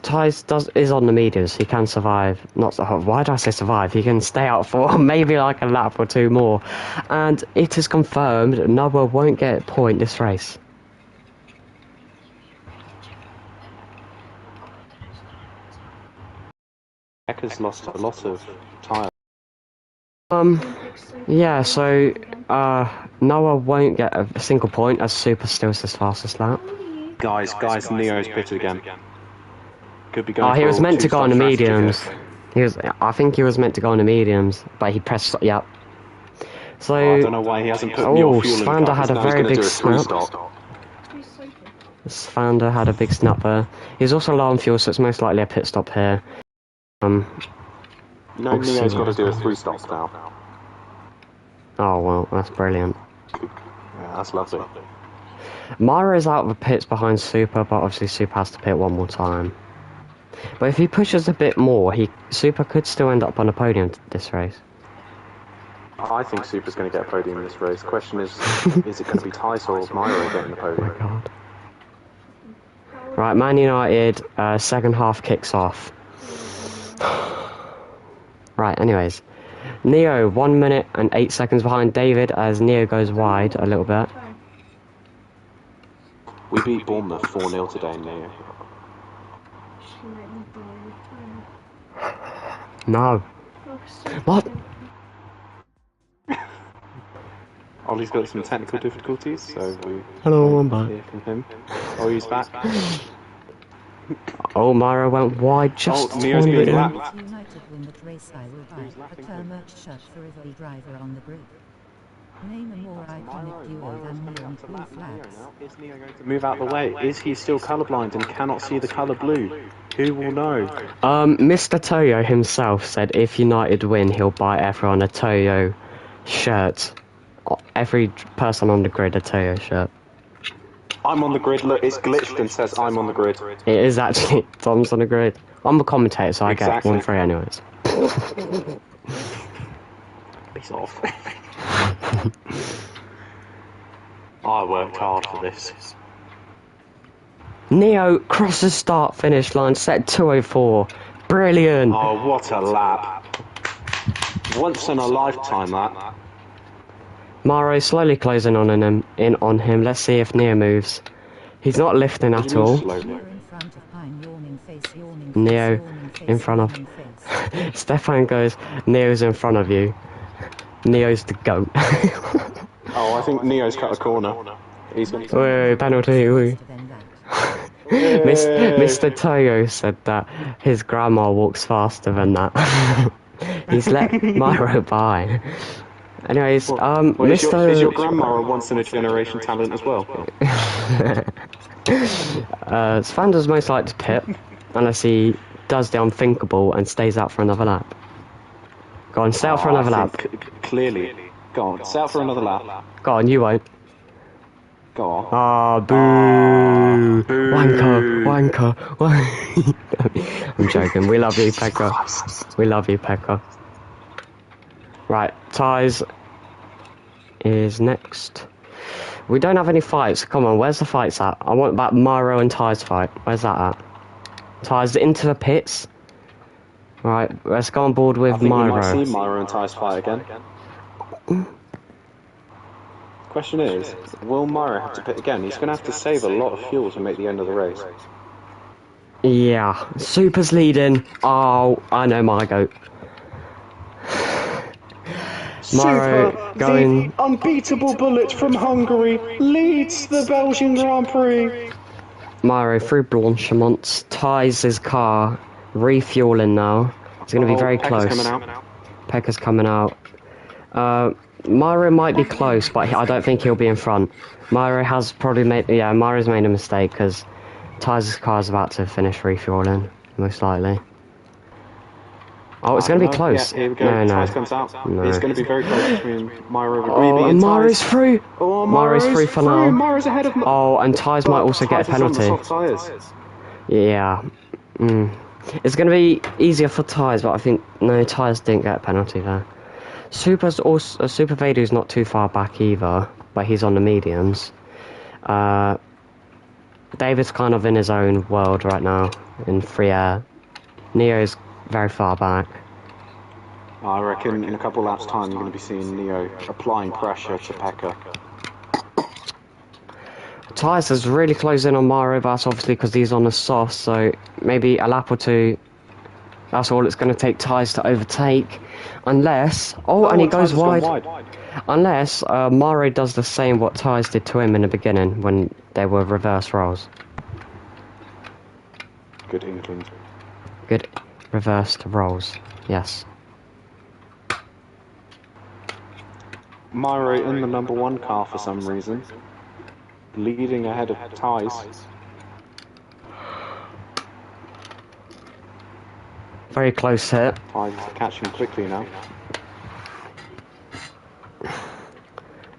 is on the mediums. He can survive. Why did I say survive? He can stay out for maybe like a lap or two more. And it is confirmed Noah won't get a point this race. Pekka's lost a lot of tyre. Yeah, so, Noah won't get a single point as Super steals his fastest lap. Guys, Neo's pitted again. Could be going Oh, he was for meant to go on the two-star mediums. strategy I think he was meant to go on the mediums, but he pressed, yep. So, here. I don't know why he hasn't put more fuel in the car, Svander had 'cause a now he's very gonna big do a snap. three-stop. Svander had a big snap there. He's also low on fuel, so it's most likely a pit stop here. No, we'll see Neo's what got to do a happens. three-stop now. Oh, well, that's brilliant. Yeah, that's lovely. Myra is out of the pits behind Super, but obviously Super has to pit one more time. But if he pushes a bit more, Super could still end up on a podium this race. I think Super's going to get a podium in this race. Question is it going to be Tice or Myra getting the Oh my podium? god. Right, Man United, second half kicks off. Right, anyways. Neo, 1 minute and 8 seconds behind David as Neo goes wide a little bit. We beat Bournemouth 4-0 today, Neo. No. What? Ollie's got some technical difficulties, so we Hello, I'm back. hear from him. Oh, he's back. Oh, Myra went wide just Neo's one being bit. lapped. United win the race I will buy a Kermit shirt for every driver on the grid. Name a more iconic duo than neon blue flags. Is Neo going to move out the way? Is he still colourblind and cannot see the colour blue? Who will know? Mr. Toyo himself said if United win, he'll buy everyone a Toyo shirt. Every person on the grid a Toyo shirt. I'm on the grid. Look, it's glitched and says I'm on the grid. It is actually. Tom's on the grid. I'm a commentator, so I get Exactly. 1 free anyways. Piss off. I worked hard for this. Neo crosses start finish line, set 2:04. Brilliant. Oh, what a lap. Once in a lifetime, that. Maro slowly closing on him. Let's see if Neo moves. He's not lifting at all. Slowly. Neo in front of Pine, yawning face, yawning Neo face, yawning face, in front of. yawning face. Stefan goes, Neo's in front of you. Neo's the goat. Oh, I think Neo's cut a corner. He's going to... Wait, penalty. Wait. Faster than that. Mr. Toyo said that his grandma walks faster than that. He's let Myro by. Anyways, Well, Mr. is your grandma a once-in-a-generation talent as well? Svander's most likely to pit, unless he does the unthinkable and stays out for another lap. Go on, stay out for another lap. Clearly. Go on, stay out for another lap. Go on, you won't. Go on. Ah, boo! Boo. Wanker. I'm joking. We love you, Pekka. We love you, Pekka. Right, Ties is next. We don't have any fights. Come on, where's the fights at? I want that Myro and Ties fight. Where's that at? Ties into the pits. Right, let's go on board with I think we Myro. might see Myra and Ty's fight again. Question is, will Myra have to pit again? He's going to have to save a lot of fuel to make the end of the race. Yeah, Super's leading. Oh, I know my goat. Myro going. The unbeatable bullet from Hungary leads the Belgian Grand Prix. Myro through Blanchemont ties his car, refueling now. It's going to be very close. Pekka's coming out. Myro might be close, but I don't think he'll be in front. Myro has probably made. Yeah, Myro's made a mistake because Ties' car is about to finish refueling, most likely. Oh, it's going to be close. Yeah, here we go. No. Tyce comes out. No. It's going to be very close between Myra Oh, and Myro's through. Oh, Myro's free for now. Myra's ahead of. Oh, and Ties might also get a Tyce is on the penalty. soft tyres. Yeah. It's going to be easier for Ties, but I think no, Ties didn't get a penalty there. Super's also Super Vader's not too far back either, but he's on the mediums. David's kind of in his own world right now, in free air. Neo's very far back. I reckon in a couple laps' time you're going to be seeing Neo applying pressure to Pekka. Tyres is really close in on Mario, but that's obviously because he's on the soft, so maybe a lap or two. That's all it's going to take Tyres to overtake. Unless... Oh, and he goes wide. Unless Mario does the same what Tyres did to him in the beginning when they were reverse rolls. Good inkling. Good reversed rolls, yes. Myro in the number 1 car for some reason, leading ahead of Ty's. Very close hit. Ty's catching quickly now.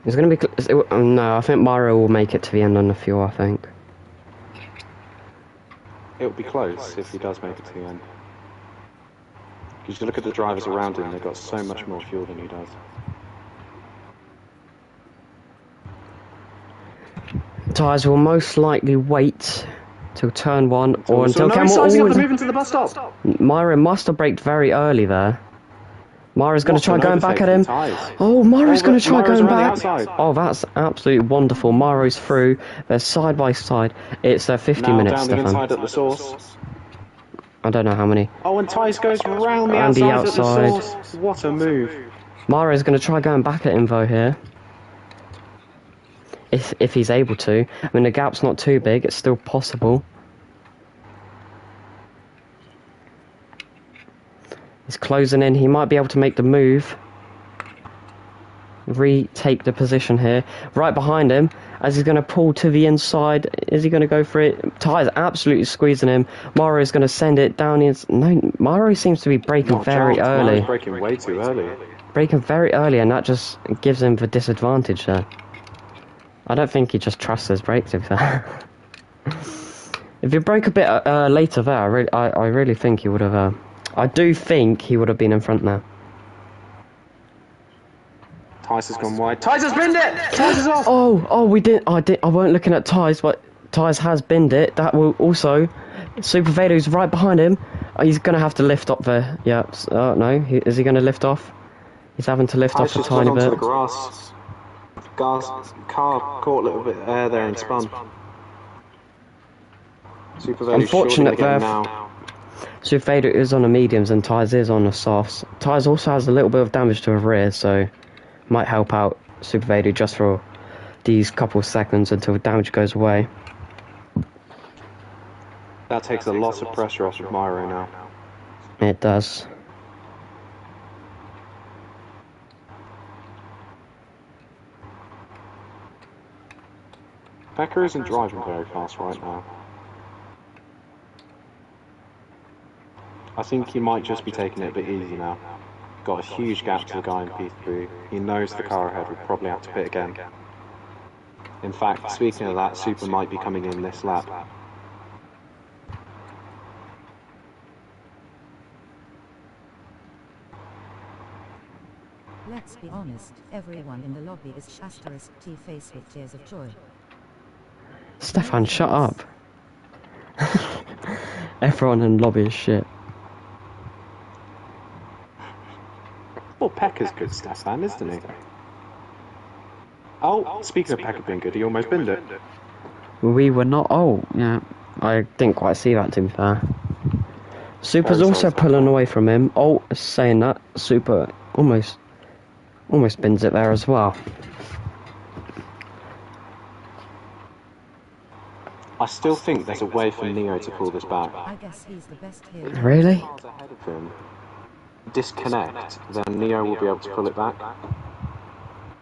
It's going to be... no, I think Mario will make it to the end on the fuel, I think. It'll be close if he does make it to the end. Because you look at the drivers around him, they've got so much more fuel than he does. Tyres will most likely wait till turn 1 or until no, he's sizing up the move into the bus stop. Mario must have braked very early there. Mario's going to try going back at him. Tyres. Oh, Mario's going to try Mario's going around back. the outside. Oh, that's absolutely wonderful. Mario's through. They're side by side. It's 50 Now minutes, down the Stefan. inside at the source. I don't know how many. Oh, and Ty's goes round the And the outside at the outside. source. What a move. Mario's going to try going back at him, though, here. If he's able to. I mean, the gap's not too big. It's still possible. He's closing in. He might be able to make the move. Retake the position here. Right behind him. As he's going to pull to the inside. Is he going to go for it? Ty's absolutely squeezing him. Mario's going to send it down the inside. No, Mario seems to be braking very early. Mario's braking way too early. Braking very early, and that just gives him the disadvantage there. I don't think he just trusts his brakes, if that. If you broke a bit later there, I really think he would have... I do think he would have been in front now. Ty's has gone wide. Ty's has binned it! Ty's is off! Oh, we did. I weren't looking at Ty's, but Ty's has binned it. That will also... Super Vader's right behind him. He's going to have to lift up there. Yeah. No. Is he going to lift off? He's having to lift off a tiny bit. The grass. Car caught a little bit of air there and spun. Super Vader's Unfortunate there. Now. Super Vader is on the mediums and Ty's is on the softs. Ty's also has a little bit of damage to his rear, so might help out Super Vader just for these couple seconds until the damage goes away. That takes a lot of pressure off of Myro now. It does. Pekka isn't driving very fast right now. I think he might just be taking it a bit easy now. Got a huge gap to the guy in P3. He knows the car ahead will probably have to pit again. In fact, speaking of that, Super might be coming in this lap. Let's be honest, everyone in the lobby is Shasterisk T-face with tears of joy. Stefan, shut up. Everyone in the lobby is shit. Well, Pekka's good, Stefan, isn't he? Oh, speaking of Pekka being good, he almost binned it. We were not... Oh, yeah. I didn't quite see that, to be fair. Super's also pulling away from him. Oh, saying that, Super almost bins it there as well. I still think there's a way for Neo to pull this back. I guess he's the best here. Really? Ahead of him, disconnect, then Neo will be able to pull it back.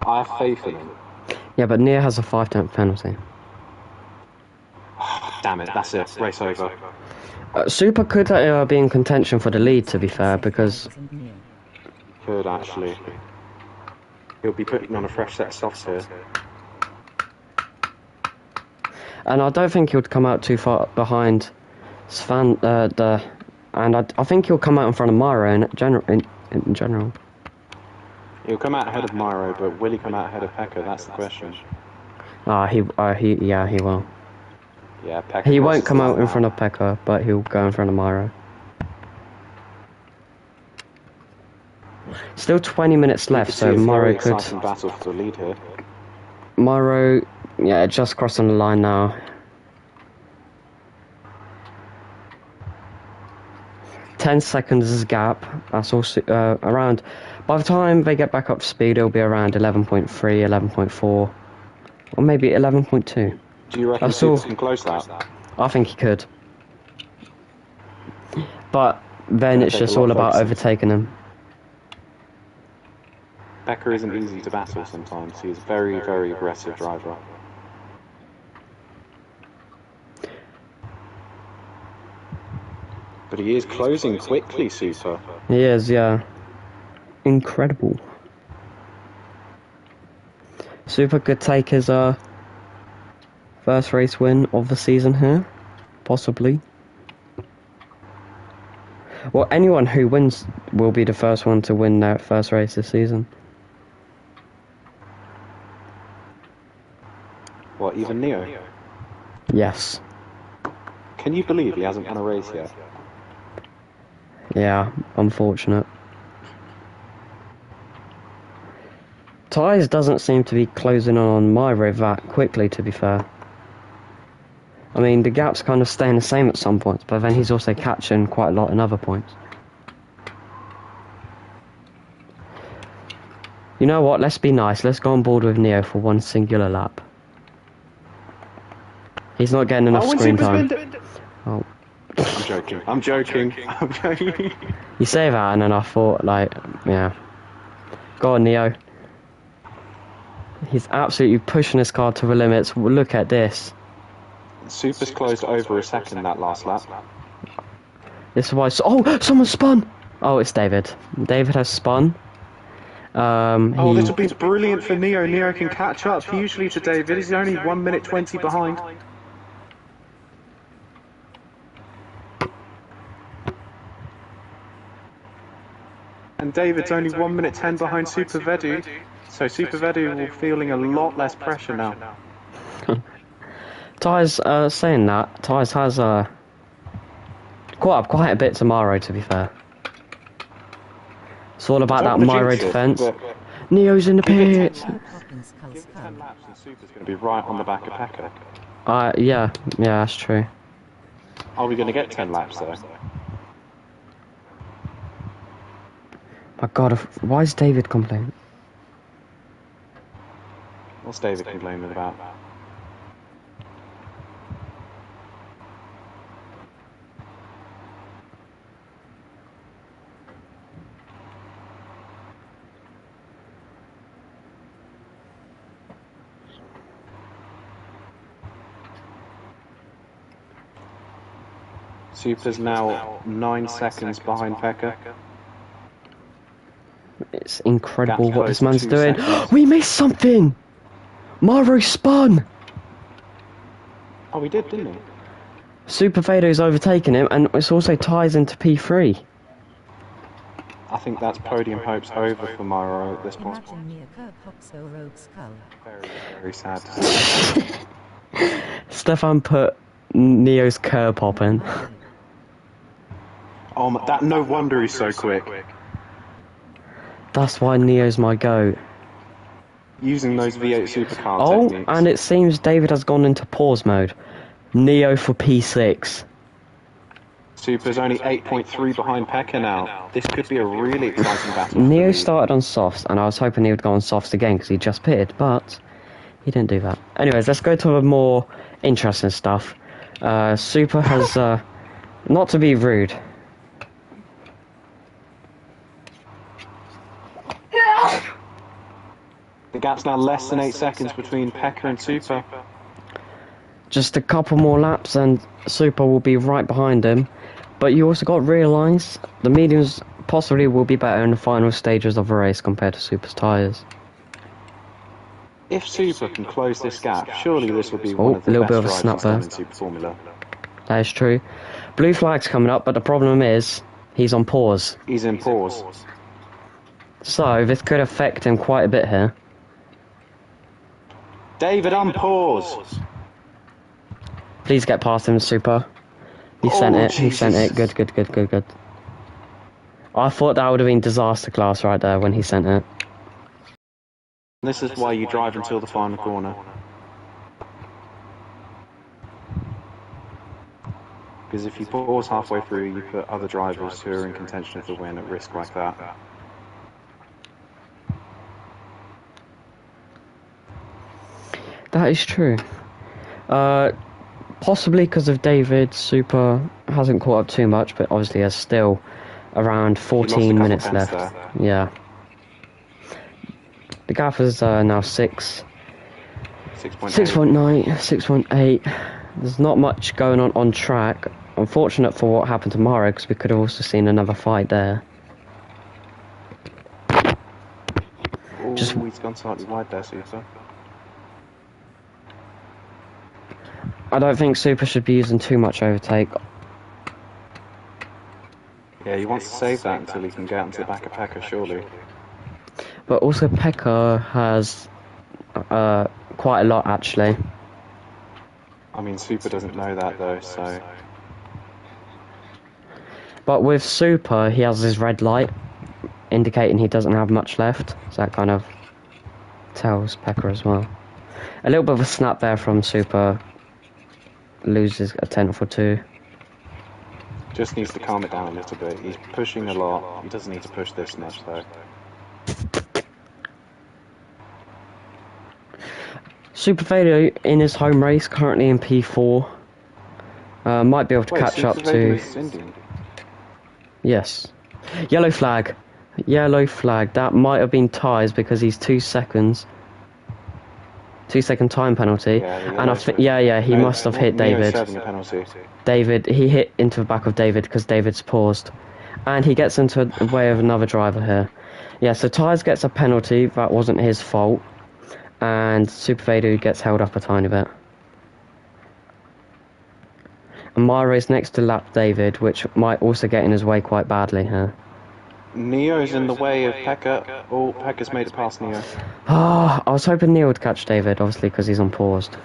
I have faith in him. Yeah, but Nia has a 5-10 penalty. Damn it, that's it. Race over. Super could be in contention for the lead, to be fair, because... Could actually. He'll be putting on a fresh set of softs here. And I don't think he'll come out too far behind Svan, and I think he'll come out in front of Myro in general. He'll come out ahead of Myro, but will he come out ahead of Pekka? That's the question. Yeah, he will. Yeah, Pekka He won't crosses come the out line in now. front of Pekka, but he'll go in front of Myro. Still 20 minutes You left, could see so a very Myro could... exciting battle for the lead here. Myro, yeah, just crossing the line now. Ten seconds is gap. That's also around. By the time they get back up to speed, it'll be around 11.3, 11.4, or maybe 11.2. Do you reckon That's all. Super can close that? I think he could, but then Gonna it's take a just lot all of about focusing. overtaking him. Pekka isn't easy to battle sometimes. He's a very, very aggressive driver. But he is closing quickly, Super. He is, yeah, incredible. Super could take his first race win of the season here, possibly. Well, anyone who wins will be the first one to win their first race this season. What, even Neo? Yes. Can you believe he hasn't won a race yet? Yeah, unfortunate. Tyres doesn't seem to be closing on Myro that quickly, to be fair. I mean, the gap's kind of staying the same at some points, but then he's also catching quite a lot in other points. You know what, let's be nice, let's go on board with Neo for one singular lap. He's not getting enough screen time. Oh. I'm joking. I'm joking. I'm joking. You say that, and then I thought, like, yeah. Go on, Neo. He's absolutely pushing his car to the limits. Look at this. Super's closed over a second that last lap. This is why... Oh, someone spun! Oh, it's David. David has spun. Oh, this will be brilliant for Neo. Neo can catch up hugely to David. He's only 1 minute 20 behind. And David's only 1 minute 10 behind Super Vedu. So Super Vedu will be feeling a lot less pressure now. Ty's saying that. Ty's has caught up quite a bit to Myro, to be fair. It's all about that Myro defence. Neo's in the pits. Give him 10 laps and Super's going to be right on the back of Pekka. Yeah, that's true. Are we going to get 10 laps though? My God, why is David complaining? What's David complaining about? Super's now 9 seconds behind Pekka. It's incredible what this Gap's man's closed doing. 2 seconds. We missed something! Myro spun! Oh, he did, didn't he? Super Fado's overtaken him, and it also ties into P3. I think that's podium hopes over for Myro at this point. Imagine me a curb hopso rogue skull. Very, very sad to see. Stefan put Neo's curb hop in. Oh, that no wonder he's so quick. That's why Neo's my goat. Using those V8 supercar Oh, techniques. and it seems David has gone into pause mode. Neo for P6. Super's only 8.3 behind Pekka now. This could be a really exciting battle. Neo started on softs, and I was hoping he would go on softs again because he just pitted, but he didn't do that. Anyways, let's go to the more interesting stuff. Super has, not to be rude. The gap's now less than 8 seconds between Pekka and Super. Just a couple more laps and Super will be right behind him. But you also got to realise the mediums possibly will be better in the final stages of the race compared to Super's tyres. If Super can close this gap, surely this will be one of the little best bit of a rides snap he's done there. in Super Formula. That is true. Blue flag's coming up, but the problem is he's on pause. He's in pause. So this could affect him quite a bit here. David on pause. Please get past him, Super. He sent it. He sent it. Jesus. Good. I thought that would have been disaster class right there when he sent it. This is why you drive until the final corner. Because if you pause halfway through, you put other drivers who are in contention for the win at risk like that. That is true. Possibly because of David, Super hasn't caught up too much, but obviously there's still around 14 minutes left. There. Yeah. The gap is now 6. 6.9, 6.8. There's not much going on track. Unfortunate for what happened tomorrow, because we could have also seen another fight there. Oh, he's gone slightly wide there, Super. I don't think Super should be using too much overtake. Yeah, he wants to save that until he can get into the back of Pekka, surely. But also Pekka has quite a lot, actually. I mean, Super doesn't know that, though, so... But with Super, he has his red light, indicating he doesn't have much left. So that kind of tells Pekka as well. A little bit of a snap there from Super. Loses a tenth or two. Just needs to calm it down a little bit. He's pushing a lot. He doesn't need to push this much, though. Super Vader in his home race, currently in P4. Might be able to catch Super up Vader to... is Indian. Yes. Yellow flag. Yellow flag. That might have been ties because he's 2 seconds. 2-second time penalty. Yeah, And I think, he must have hit David. Penalty. David, he hit into the back of David because David's paused. And he gets into the way of another driver here. Yeah, so Tyres gets a penalty. That wasn't his fault. And Super Vader gets held up a tiny bit. And Myra's next to lap David, which might also get in his way quite badly here. Neo's in the way of Pekka. Oh, Pekka's made it past Neo. Oh, I was hoping Neil would catch David, obviously, because he's on paused.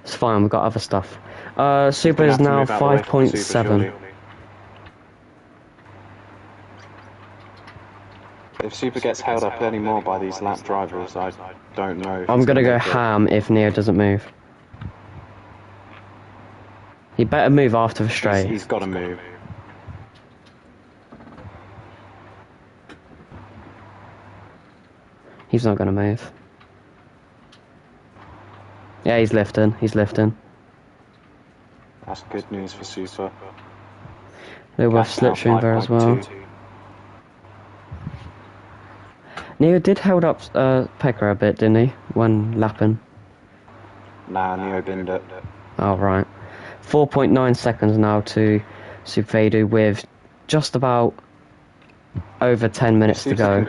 It's fine, we've got other stuff. Super is now 5.7. If Super gets held up any more by these lap drivers, I don't know. I'm gonna go ham if Neo doesn't move. He better move after the straight. He's got to move. He's not gonna move. Yeah, he's lifting. He's lifting. That's good news for Super. They're worth slipstream there as well. Neo did hold up Pekka a bit, didn't he? When lapping. Nah, Neo binned it. Oh, right. 4.9 seconds now to Super Vader with just about over 10 minutes to go. If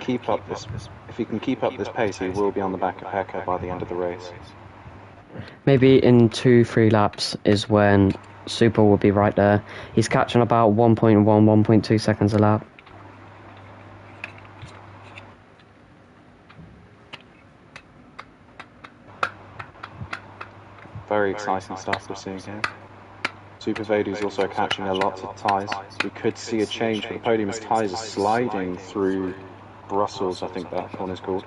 he can keep up this pace, he will be on the back of Pekka by the end of the race. Maybe in 2-3 laps is when Super will be right there. He's catching about 1.1, 1.2 seconds a lap. Very exciting stuff we're seeing here. Super Vader's also catching a lot of ties. We could see a change for the podium as ties are sliding through Brussels, I think that corner's called.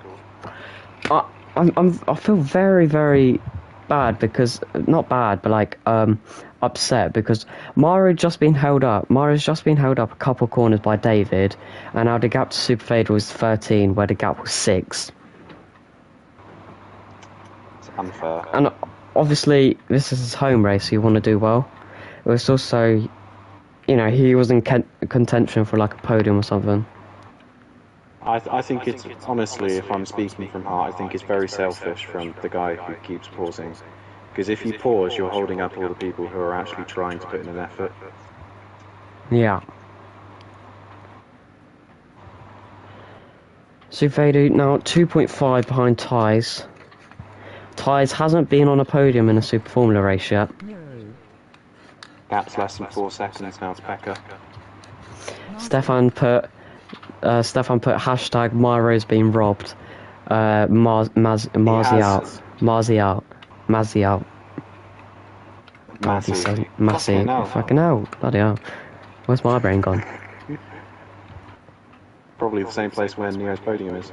I feel very, very bad because, not bad, but like, upset because Mario's just been held up. Mario's just been held up a couple corners by David, and now the gap to Super Vader was 13, where the gap was 6. It's unfair. And obviously, this is his home race, so you want to do well. It was also, you know, he was in contention for like a podium or something. I think it's, honestly, if I'm speaking from heart, I think it's very selfish from the guy who keeps pausing. Because if you pause, you're holding up all the people who are actually trying to put in an effort. Yeah. Super Vader now 2.5 behind Ties. Ties hasn't been on a podium in a Super Formula race yet. Gap's less than 4 seconds now to Pekka. Stefan put hashtag Myro's been robbed. Marzi out. Marzi out. Mazzy out. Massey. Massey. Fucking hell. Fucking hell. Bloody hell. Where's my brain gone? Probably the same place where Neo's podium is.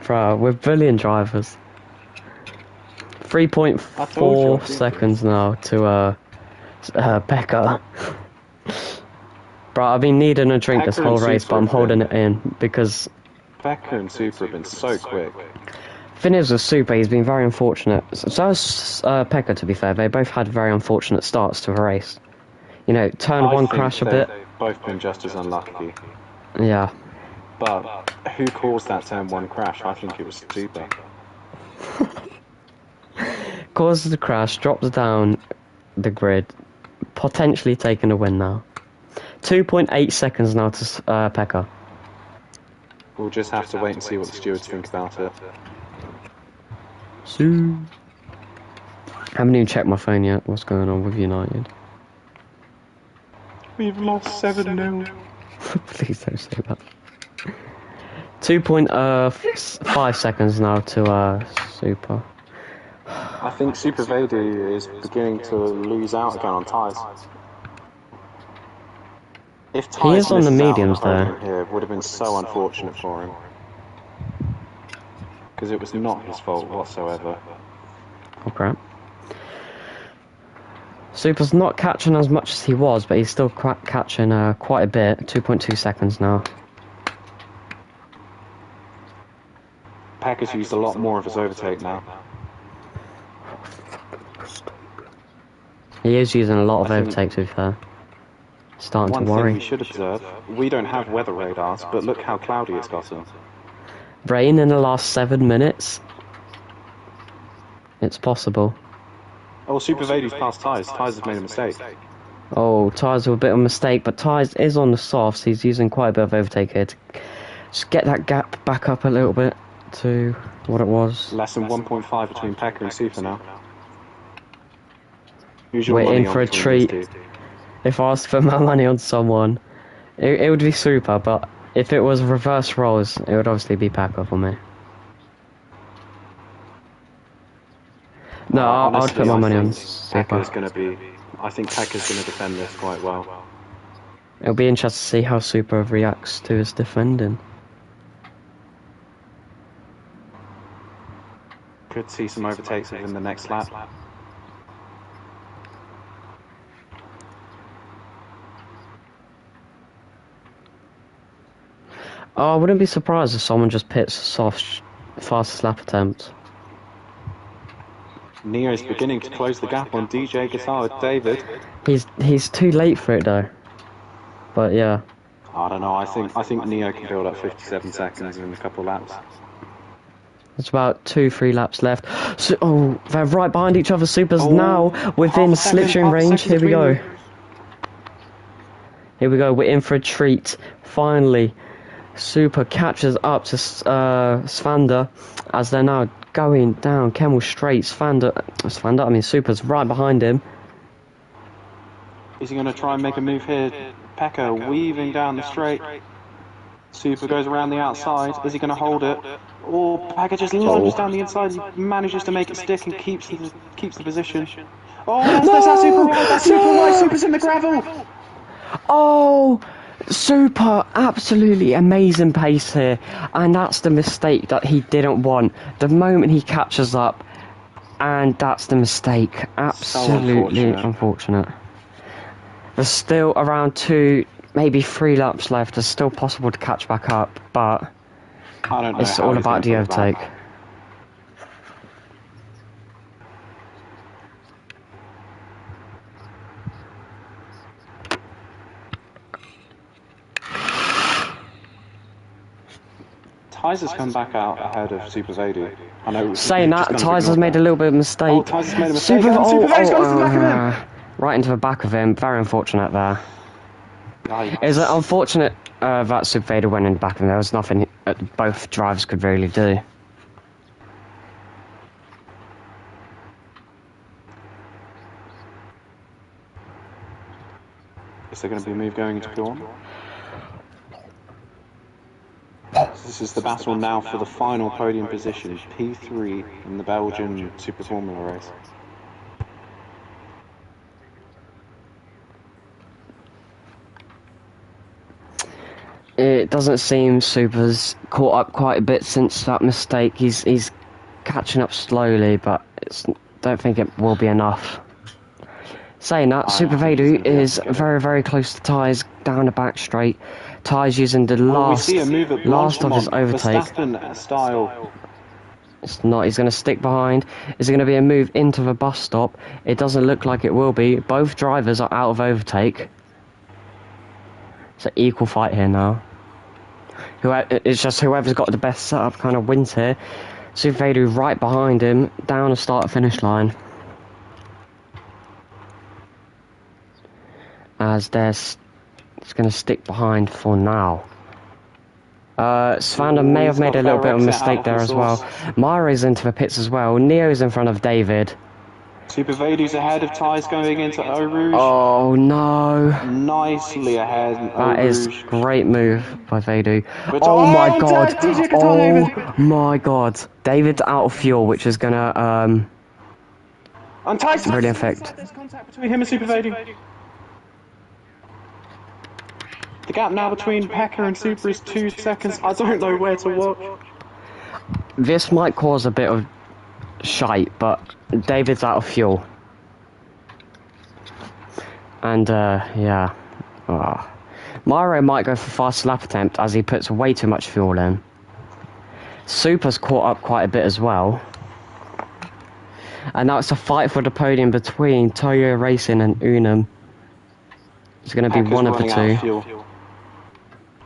Bro, we're brilliant drivers. 3.4 seconds now to Pekka. Bro, I've been needing a drink this whole race, but I'm holding it in because Pekka and Super have been so quick. thing is with Super, he's been very unfortunate. So has Pekka, to be fair. They both had very unfortunate starts to a race. You know, turn one crash a bit. They've both been just as unlucky. Yeah. But who caused that turn one crash? I think it was Super. Causes the crash, drops down the grid, potentially taking a win now. 2.8 seconds now to Pekka. We'll just have to wait and see what the stewards think about it. I haven't even checked my phone yet. What's going on with United? We've lost 7-0. Please don't say that. 2.5 seconds now to Super. I think Super Vadu is beginning to lose out again on tyres. If He is on the mediums there, there. it would have been so unfortunate for him. Because it was not his fault whatsoever. Oh crap. Super's not catching as much as he was, but he's still catching quite a bit. 2.2 seconds now. Pekka's used a lot more of his overtake now. He is using a lot of overtake, to be fair. Starting to One worry. thing we should observe, we don't have weather radars, but look how cloudy it's gotten. Rain in the last 7 minutes. It's possible. Oh, Super Vadu's passed Tyres. Tyres has made a mistake. Oh, Tyres were a bit of a mistake, but Tyres is on the softs. He's using quite a bit of overtake here to just get that gap back up a little bit to what it was. Less than 1.5 between Pekka and Super now. We're in for a treat. If I was to put my money on someone, it would be Super, but if it was reverse roles, it would obviously be Pekka for me. No, I'll put my money on Super. I think Pekka's going to defend this quite well. It'll be interesting to see how Super reacts to his defending. Could see some overtakes within the next lap. Oh, I wouldn't be surprised if someone just pits soft, fastest lap attempt. Neo's beginning to close the gap on DJ Guitar with David. He's too late for it though. But yeah. I don't know. I think Neo can build up 57 seconds in a couple laps. There's about 2-3 laps left. So, oh, they're right behind each other. Super's now within slipstream range. Here we go. Here we go. We're in for a treat. Finally, Super catches up to Svander as they're now going down Kemmel straight. Super's right behind him. Is he going to try and make a move here? Pekka weaving down the straight. Super goes around the outside. Is he going to hold it? Or Pekka just lunges down the inside. He manages to make it stick and keeps the position. Oh, that's that Super right. That's Super right. Super's in the gravel. Oh, Super, absolutely amazing pace here, and that's the mistake that he didn't want. The moment he catches up, and that's the mistake. Absolutely so unfortunate. There's still around 2, maybe 3 laps left. It's still possible to catch back up, but I don't know it's all about the overtake. Tyres has come back out ahead of Super Vadu. I know. Saying that, Tyres has made a little bit of a mistake. Oh, Tyres has made a mistake. Super Vadu's gone to the back of him. Right into the back of him. Very unfortunate there. It's unfortunate that Super Vadu went in the back of him. There was nothing both drivers could really do. Is there going to be a move going into P1? This is the battle now for the final podium position, P3 in the Belgian Super Formula race. It doesn't seem Super's caught up quite a bit since that mistake. He's catching up slowly, but don't think it will be enough. Saying that, Super Vedu is very, very close to Ty's down the back straight. Ty's using the last of his overtake. Style. It's not. He's going to stick behind. Is it going to be a move into the bus stop? It doesn't look like it will be. Both drivers are out of overtake. It's an equal fight here now. It's just whoever's got the best setup kind of wins here. Super Vedu right behind him, down the start-finish line. As it's going to stick behind for now. Svander may have made a little bit of a mistake there as well. Myra's into the pits as well. Neo's in front of David. Super Vedu's ahead of Ty's going into Eau Rouge. Oh no! Nicely ahead. That is great move by Vedu. But Oh my god! Oh my god! David's out of fuel, which is gonna really affect. There's contact between him and Super Vedu. The gap now between Pekka and Super is 2 seconds. I don't know where to watch. This might cause a bit of shite, but David's out of fuel. And, yeah. Oh. Myro might go for fast lap attempt as he puts way too much fuel in. Super's caught up quite a bit as well. And now it's a fight for the podium between Toyo Racing and Unum. It's going to be one of the two.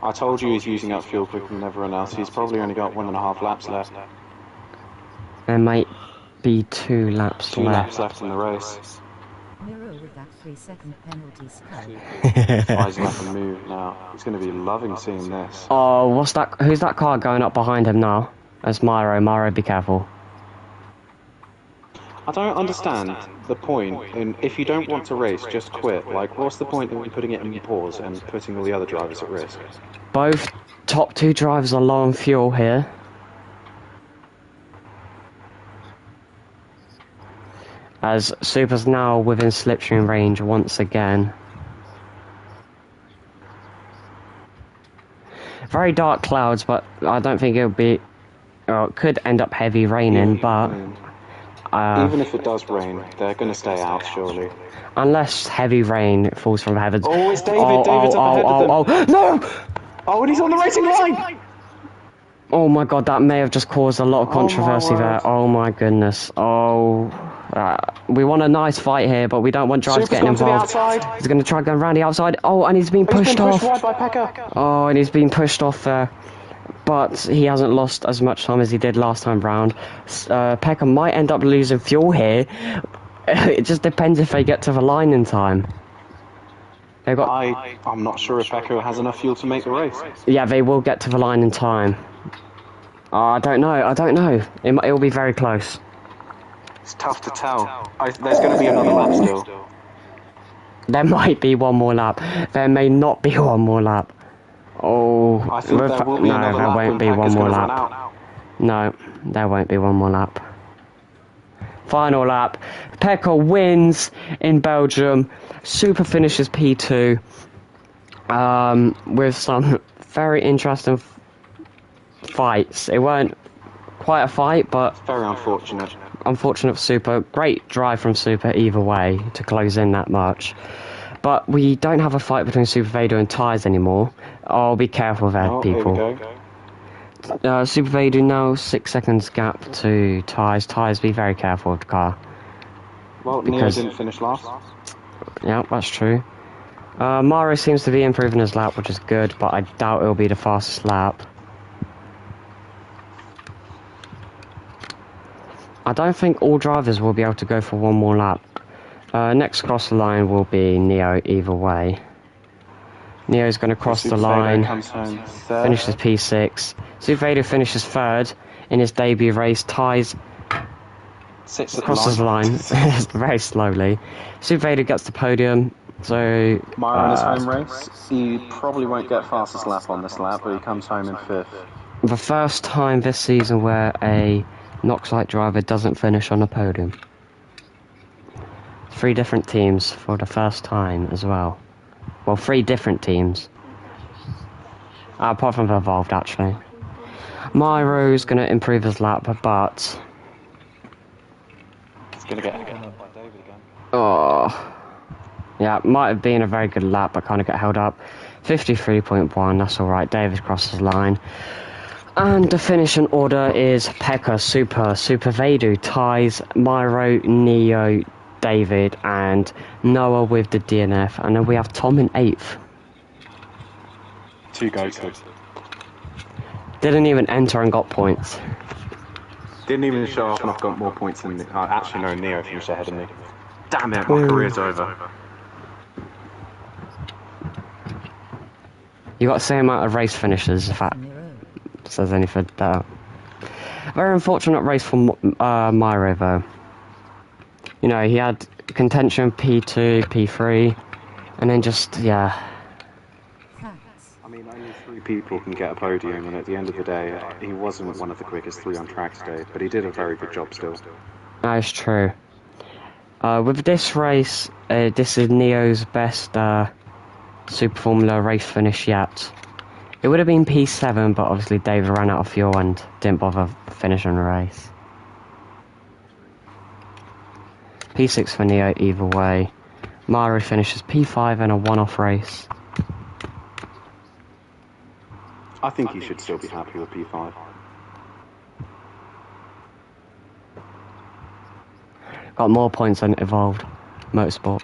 I told you he's using up fuel quicker than everyone else. He's probably only got 1.5 laps left. There might be 2 laps left. 2 laps left in the race. Mirror with that 3-second penalty skull. He's left a move now. He's going to be loving seeing this. Oh, what's that? Who's that car going up behind him now? That's Myro. Myro, be careful. I don't understand the point in, if you don't want to race, just quit. Like, what's the point in putting it in pause and putting all the other drivers at risk? Both top 2 drivers are low on fuel here. As Super's now within slipstream range once again. Very dark clouds, but I don't think it'll be... Well, it could end up heavy raining, but... even if it does rain, they're going to stay out, surely. Unless heavy rain falls from heavens. Oh, it's David. David's up ahead of them. No! Oh, and he's on the racing line! Oh my god, that may have just caused a lot of controversy there. Oh my goodness. Oh... we want a nice fight here, but we don't want drivers getting involved. He's going to try going around the outside. Oh, and he's been pushed off. Wide by Pekka. Oh, and he's been pushed off there. But he hasn't lost as much time as he did last time round. Pekka might end up losing fuel here. It just depends if they get to the line in time. I'm not sure if Pekka has enough fuel to make the race. Yeah, they will get to the line in time. I don't know. It will be very close. It's tough to tell. There's going to be another lap still. There might be one more lap. There may not be one more lap. Oh, I think there will be another lap. There won't be one more lap. No, there won't be one more lap. Final lap. Pekka wins in Belgium. Super finishes P2. With some very interesting fights. It weren't quite a fight, but very unfortunate. Unfortunate for Super. Great drive from Super either way to close in that much. But we don't have a fight between Super Vedu and Tyres anymore. Oh, be careful there, people. Super Vedu now 6 seconds gap to Tyres. Tyres, be very careful of the car. Well, Neo didn't finish last. Yeah, that's true. Mario seems to be improving his lap, which is good, but I doubt it'll be the fastest lap. I don't think all drivers will be able to go for one more lap. Next across the line will be Neo either way. Neo's going to cross the line, finishes P6. Super Vedu finishes 3rd in his debut race. Tyres crosses the line very slowly. Super Vedu gets the podium. So Myra in his home race, he probably won't get fastest lap on this lap, but he comes home in 5th. The first time this season where a Noxite driver doesn't finish on a podium. 3 different teams for the first time as well. Well, 3 different teams. Apart from the Evolved, actually. Myro's going to improve his lap, but... He's going to get held up by David again. Oh... Yeah, might have been a very good lap, but kind of got held up. 53.1, that's alright. David crosses the line. And the finishing order is Pekka, Super Vadu, ties Myro, Neo, David, and Noah with the DNF. And then we have Tom in 8th. 2 goats. Didn't even enter and got points. Didn't even show off, and I've got more points than... actually, no, Neo finished ahead of me. Damn it, my career's over. You got the same amount of race finishes, if that says anything better. Very unfortunate race for Myro, though. You know, he had contention P2, P3, and then just, yeah. I mean, only 3 people can get a podium, and at the end of the day, he wasn't one of the quickest 3 on track today, but he did a very good job still. That is true. With this race, this is Neo's best Super Formula race finish yet. It would have been P7, but obviously David ran out of fuel and didn't bother finishing the race. P6 for Neo either way. Myro finishes P5 in a one-off race. I think he should still be happy with P5. Got more points than Evolved Motorsport.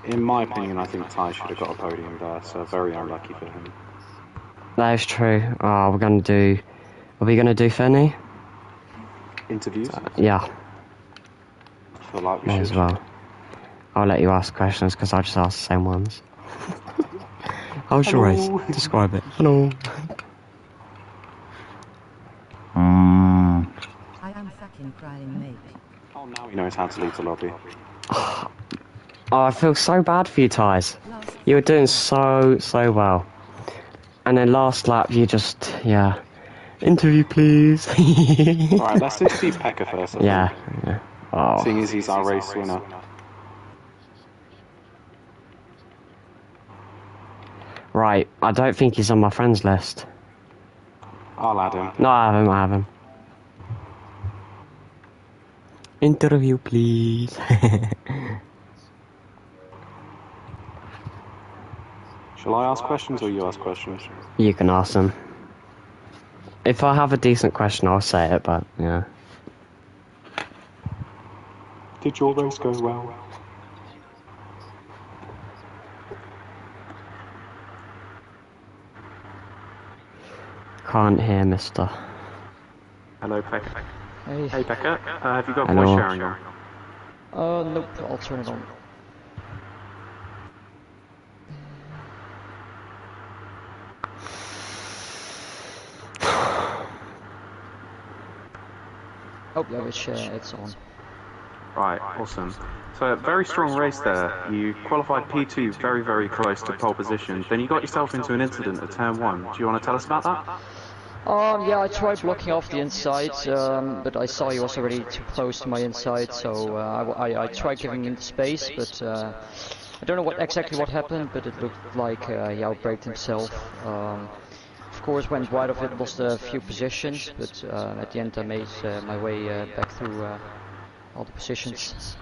In my opinion, I think Ty should have got a podium there, so very unlucky for him. That is true. Oh, are we gonna do Fenny? Interviews? Yeah. I feel like we May should. as well. I'll let you ask questions because I just asked the same ones. How's your race? Describe it. Hello. I am fucking crying, mate. Oh, now he knows how to leave the lobby. Oh, I feel so bad for you, Tyes. You were doing so well. And then last lap, you just, yeah. Interview, please. Alright, let's just see Pekka first. Yeah. Oh. Seeing as he's our race winner. Right, I don't think he's on my friends list. I'll add him. No, I have him. Interview, please. Shall I ask questions or you ask questions? You can ask them. If I have a decent question, I'll say it, but, yeah. Did your race go well? Can't hear, mister. Hello, Pekka. Hey. Hey, Pekka. Have you got Hello. voice sharing on? Nope, I'll turn it on. Oh, yeah, it's on. Right, awesome. So, a very strong race there. You qualified P2 very, very close to pole position. Then you got yourself into an incident at turn 1. Do you want to tell us about that? Yeah, I tried blocking off the inside, but I saw he was already too close to my inside, so I tried giving him the space, but I don't know exactly what happened, but it looked like he outbraked himself. Of course, went wide of it, lost a few positions, but at the end I made my way back through all the positions.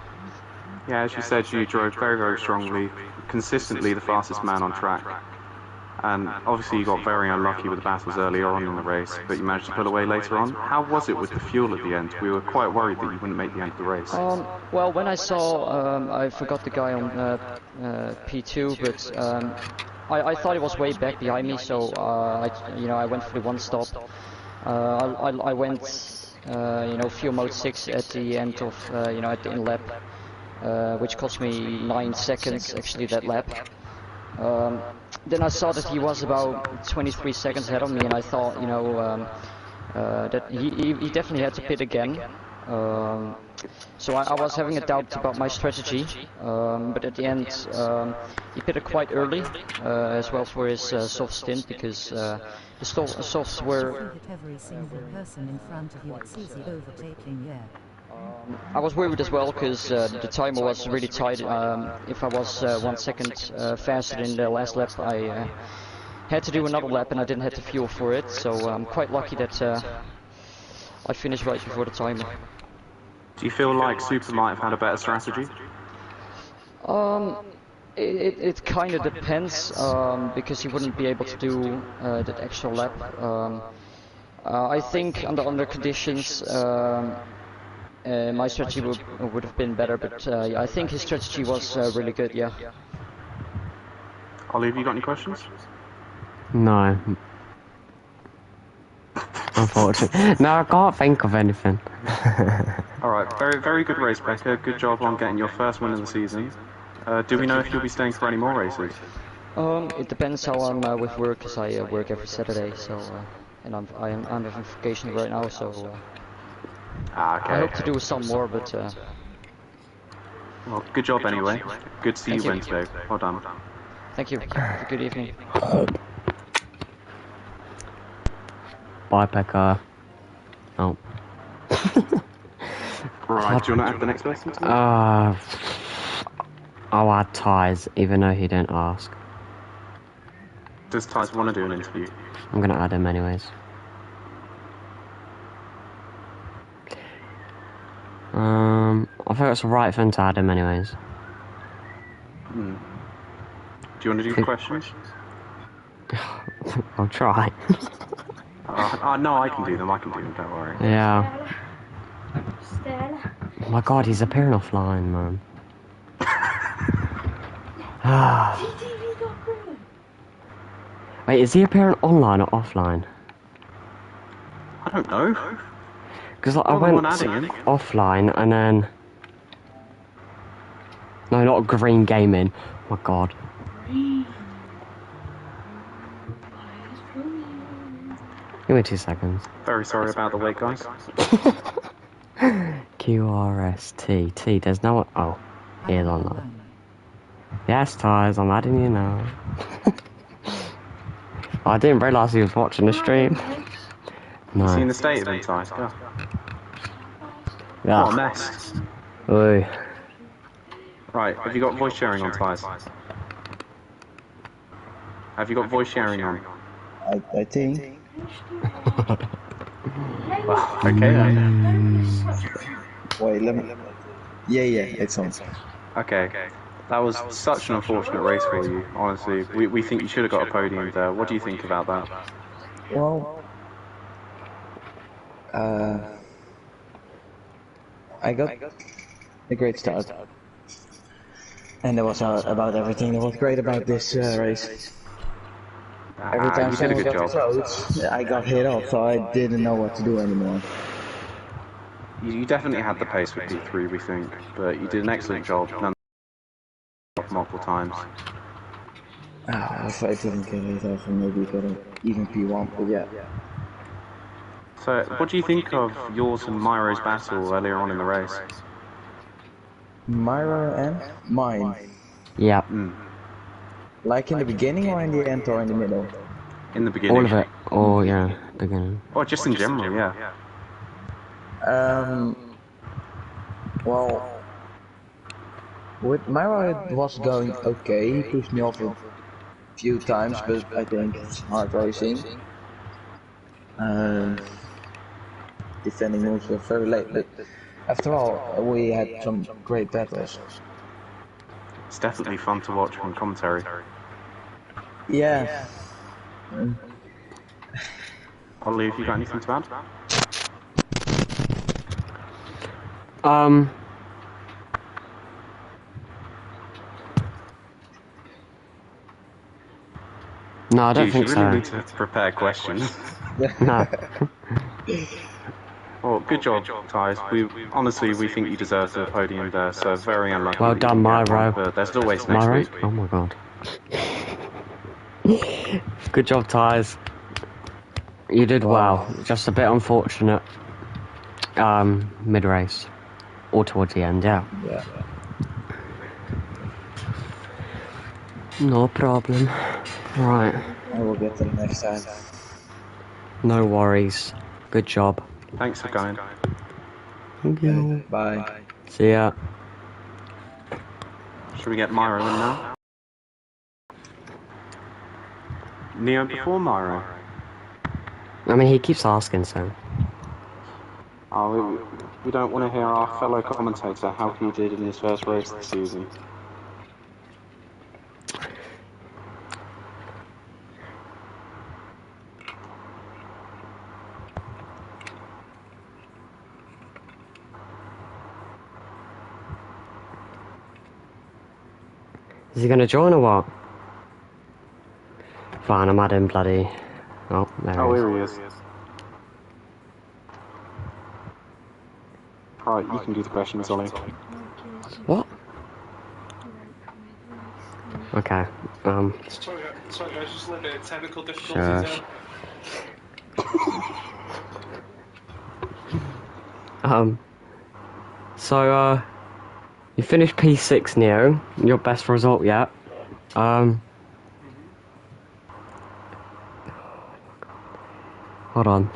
Yeah, as you said, you drove very, very strongly, consistently the fastest man on track. And obviously you got very unlucky with the battles earlier on in the race, but you managed to pull away later on. How was it with the fuel at the end? We were quite worried that you wouldn't make the end of the race. Well, when I saw, I forgot the guy on P2, but I thought he was way back behind me, so I went for the one stop. I went, fuel mode 6 at the end of, at the in lap, which cost me 9 seconds actually that lap. Then I saw that he was about 23 seconds ahead of me, and I thought, that he definitely had to pit again. So I was having a doubt about my strategy, but at the end he pitted quite early as well for his soft stint because his softs were. Hit every single person in front of you. It's easy overtaking, yeah. I was worried as well because the timer was really tight. If I was 1 second faster in the last lap, I had to do another lap and I didn't have the fuel for it. So I'm quite lucky that I finished right before the timer. Do you feel like Super might have had a better strategy? It kind of depends because he wouldn't be able to do that extra lap. I think under conditions. My strategy would have been better, but I think his strategy was really good, yeah. Ollie, have you got any questions? No. Unfortunately. No, I can't think of anything. Alright, very good race, Becca. Good job on getting your first win of the season. Do we know if you'll be staying for any more races? It depends how I'm with work, because I work every Saturday, so and I'm on vacation right now, so Okay. I hope to do some more, but well, good job anyway. Good to see you Wednesday. Well done. Thank you. Have a good evening. Bye, Becca. Oh. Right, do you want to add the next person to me? I'll add Ties, even though he didn't ask. Does Tyson want to do an interview? I'm gonna add him anyways. I think it's the right thing to add him anyways. Hmm. Do you want to do the questions? I'll try. No, I can do them, don't worry. Yeah. Oh my god, he's appearing offline, man. Wait, is he appearing online or offline? I don't know. Because like, I went offline and then... No, not Green Gaming. Oh my god. Give me 2 seconds. Very sorry about the wait, guys. QRST. T, there's no one... Oh, he is online. Yes, Ties, I'm adding you now. I didn't realise he was watching the stream. No. You seen the state of him, Ties? Yeah. What a mess. Oi. Right, have you got voice sharing on, Ties? Have you got voice sharing on? I think. Well, okay then. Wait, let me. Yeah, it's on. Okay. That was such an unfortunate race for you, honestly. We think you should have got a podium there. What do you think about that? Well, I got a great start. And that was about everything that was great about this race. Every time you did a someone good got job. close, I got hit off, so I didn't know what to do anymore. You definitely had the pace for P3, we think, but you did an excellent job multiple times. If I didn't get hit off, maybe got even P1, but yeah. So, what do you think of yours and Myro's battle earlier on in the race? Myra and mine. Yep. Like in the beginning or in the end or in the middle? In the beginning. All of it. Oh, yeah, beginning. Or just in general, yeah. Well, with Myra it was going okay. He pushed me off a few times, but I think it's hard racing. Defending moves were very late, but after all, we had some great battles. It's definitely fun to watch from commentary. Yeah. Ollie, have you got anything to add? No, I don't think you so. really need to prepare questions. No. Well, good job, Ties. Honestly, we think you deserve the podium there, so very unlucky. Well that you done, didn't get Myro. one, but there's always next Myro? week. Oh my god. Good job, Ties. You did well. Just a bit unfortunate. Mid-race. Or towards the end, yeah. Yeah. No problem. Right. I will get them next time. No worries. Good job. Thanks for going. Thank you. Okay, bye. See ya. Should we get Myro in now? Neo before Myro? I mean, he keeps asking, so... Oh, we don't want to hear our fellow commentator how he did in his first race this season. Is he gonna join or what? Fine, I'm adding bloody... Oh, there he is. Here he is. Right, you can do the questions, Ollie. What? Okay, Sorry guys, just a little bit of technical difficulties Shush. there. So, you finished P6, Neo. Your best result yet. Hold on.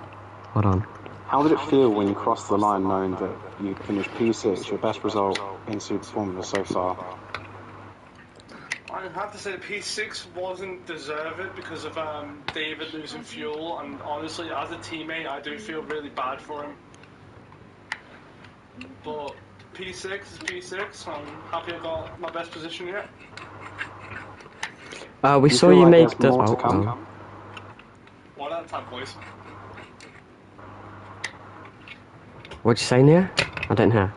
How did it feel when you crossed the line knowing that you finished P6, your best result in Super Formula so far? I have to say P6 wasn't deserved because of David losing fuel, and honestly, as a teammate, I do feel really bad for him. But P6 is P6, I'm happy I got my best position yet. We saw you make the... More to come? One at a time, boys. What'd you say, Neo? I didn't hear.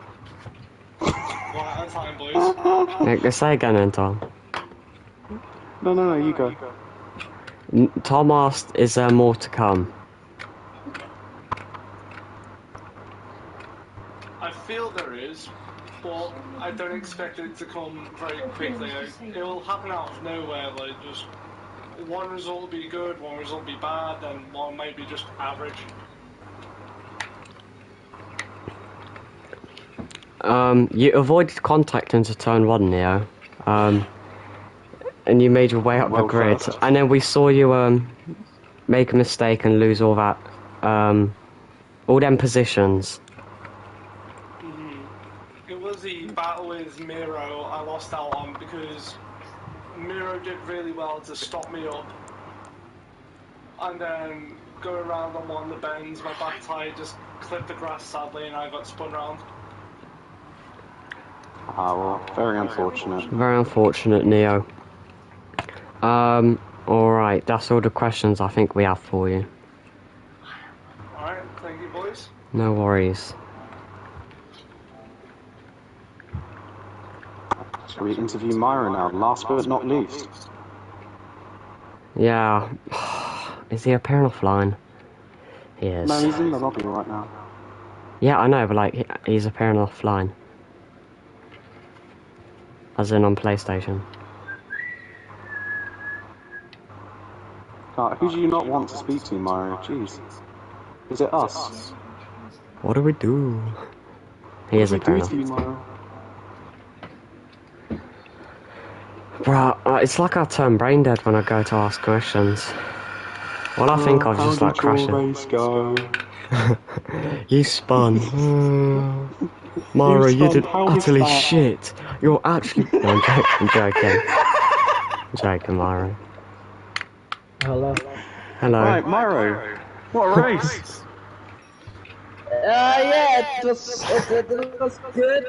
One at a time, boys. Yeah, say again then, Tom. No, you go. Tom asked, is there more to come? I feel there is, but I don't expect it to come very quickly. It will happen out of nowhere, like just one result will be good, one result will be bad, and one might be just average. You avoided contact into turn 1, Neo. And you made your way up the grid. First. And then we saw you, make a mistake and lose all that, all them positions. It was the battle with Miro I lost out on because Miro did really well to stop me up. And then going around on one of the bends, my back tyre just clipped the grass sadly and I got spun round. Ah, well, very unfortunate. Very unfortunate, Neo. Alright, that's all the questions I think we have for you. Alright, thank you boys. No worries. Shall we interview Myro now, last but not least? Yeah. Is he appearing offline? He is. No, he's in the lobby right now. Yeah, I know, but like, he's appearing offline. As in on PlayStation. Who do you not want to speak to, Myro? Jeez. Is it us? What do we do? He is What do we appearing do to off. you, Myro? Bruh, it's like I turn brain dead when I go to ask questions. Well, I think I've just like crashing. Race go? You spun. Mara, you did How was utterly that? shit. You're actually... No, I'm joking. I'm joking, Mara. Hello. Hello. Right, Myro. What a race! Yeah, it was good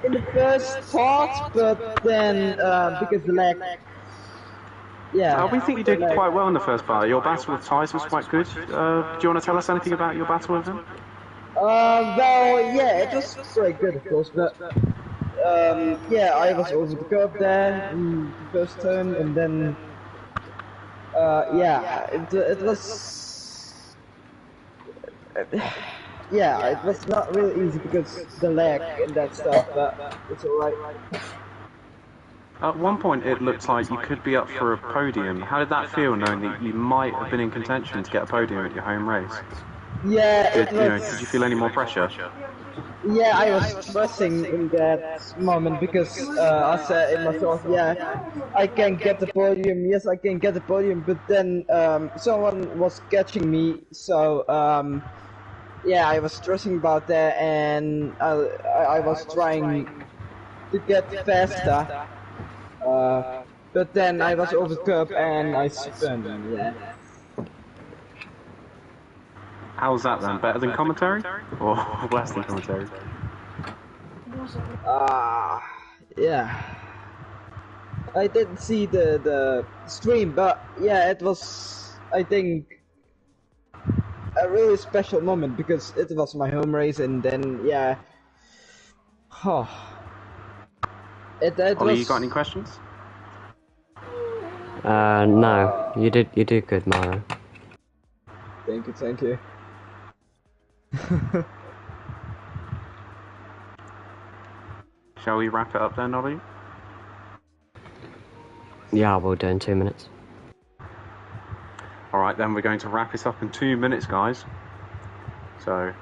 in the first part, but then because the lag. Yeah. We think you did quite well in the first part. Your battle with Tyres was quite good. Do you want to tell us anything about your battle with him? Well, yeah, it was very good, of course, but yeah, I was over the curve there in the first turn, and then yeah, it was yeah, it was not really easy because the lag and that stuff, but it's alright. At one point it looked like you could be up for a podium. How did that feel, knowing that you might have been in contention to get a podium at your home race? Yeah, Did, it you know, was. did you feel any more pressure? Yeah, I was stressing in that moment because I said in myself, yeah, I can get the podium. Yes, I can get the podium. But then someone was catching me, so yeah, I was stressing about that, and I was trying to get faster. But then I was overcut and I spun. Yeah. How's that then? Better than commentary? Or worse than commentary? Yeah. I didn't see the stream, but yeah, it was, I think, a really special moment because it was my home race, and then yeah, oh, it Ollie, was. you got any questions? No. You did good, Mara. Thank you, thank you. Shall we wrap it up then, Ollie? Yeah, we'll do in 2 minutes. Alright then, we're going to wrap it up in 2 minutes, guys. So,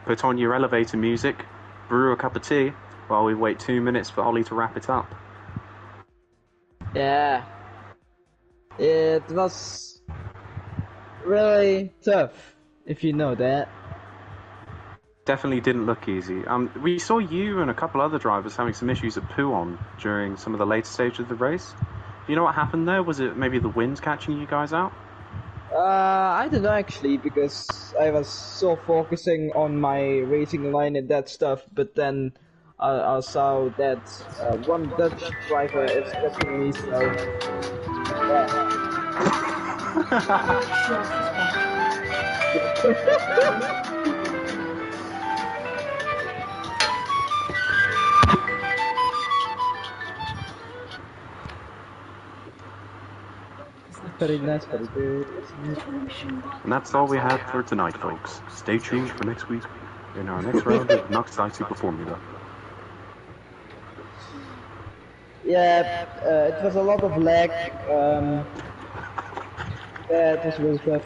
put on your elevator music, brew a cup of tea, while we wait 2 minutes for Ollie to wrap it up. Yeah, it was really tough, if you know that. Definitely didn't look easy. We saw you and a couple other drivers having some issues at Puon during some of the later stages of the race. Do you know what happened there? Was it maybe the wind catching you guys out? I don't know actually, because I was so focusing on my racing line and that stuff, but then I saw that one Dutch driver is catching me, so very nice, very good. And that's all we had for tonight, folks. Stay tuned for next week in our next round of Noxite Super Formula. Yeah, it was a lot of lag. Yeah, it was really tough.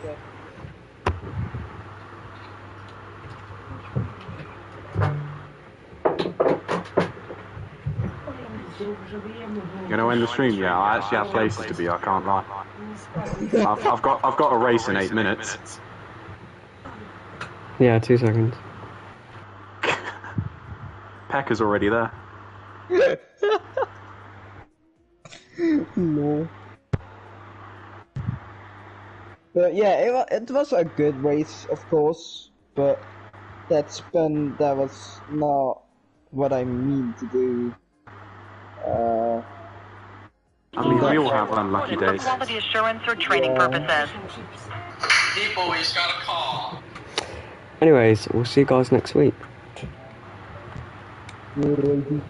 You know, in the stream, yeah, I actually have places to be. I can't lie. I've got a race in 8 minutes. Yeah, 2 seconds. Pecker's already there. No. But yeah, it was a good race, of course, but that spin, that was not what I mean to do. I mean, we all have unlucky days. Quality assurance or training purposes. People, he's got a call. Anyways, we'll see you guys next week. Yeah.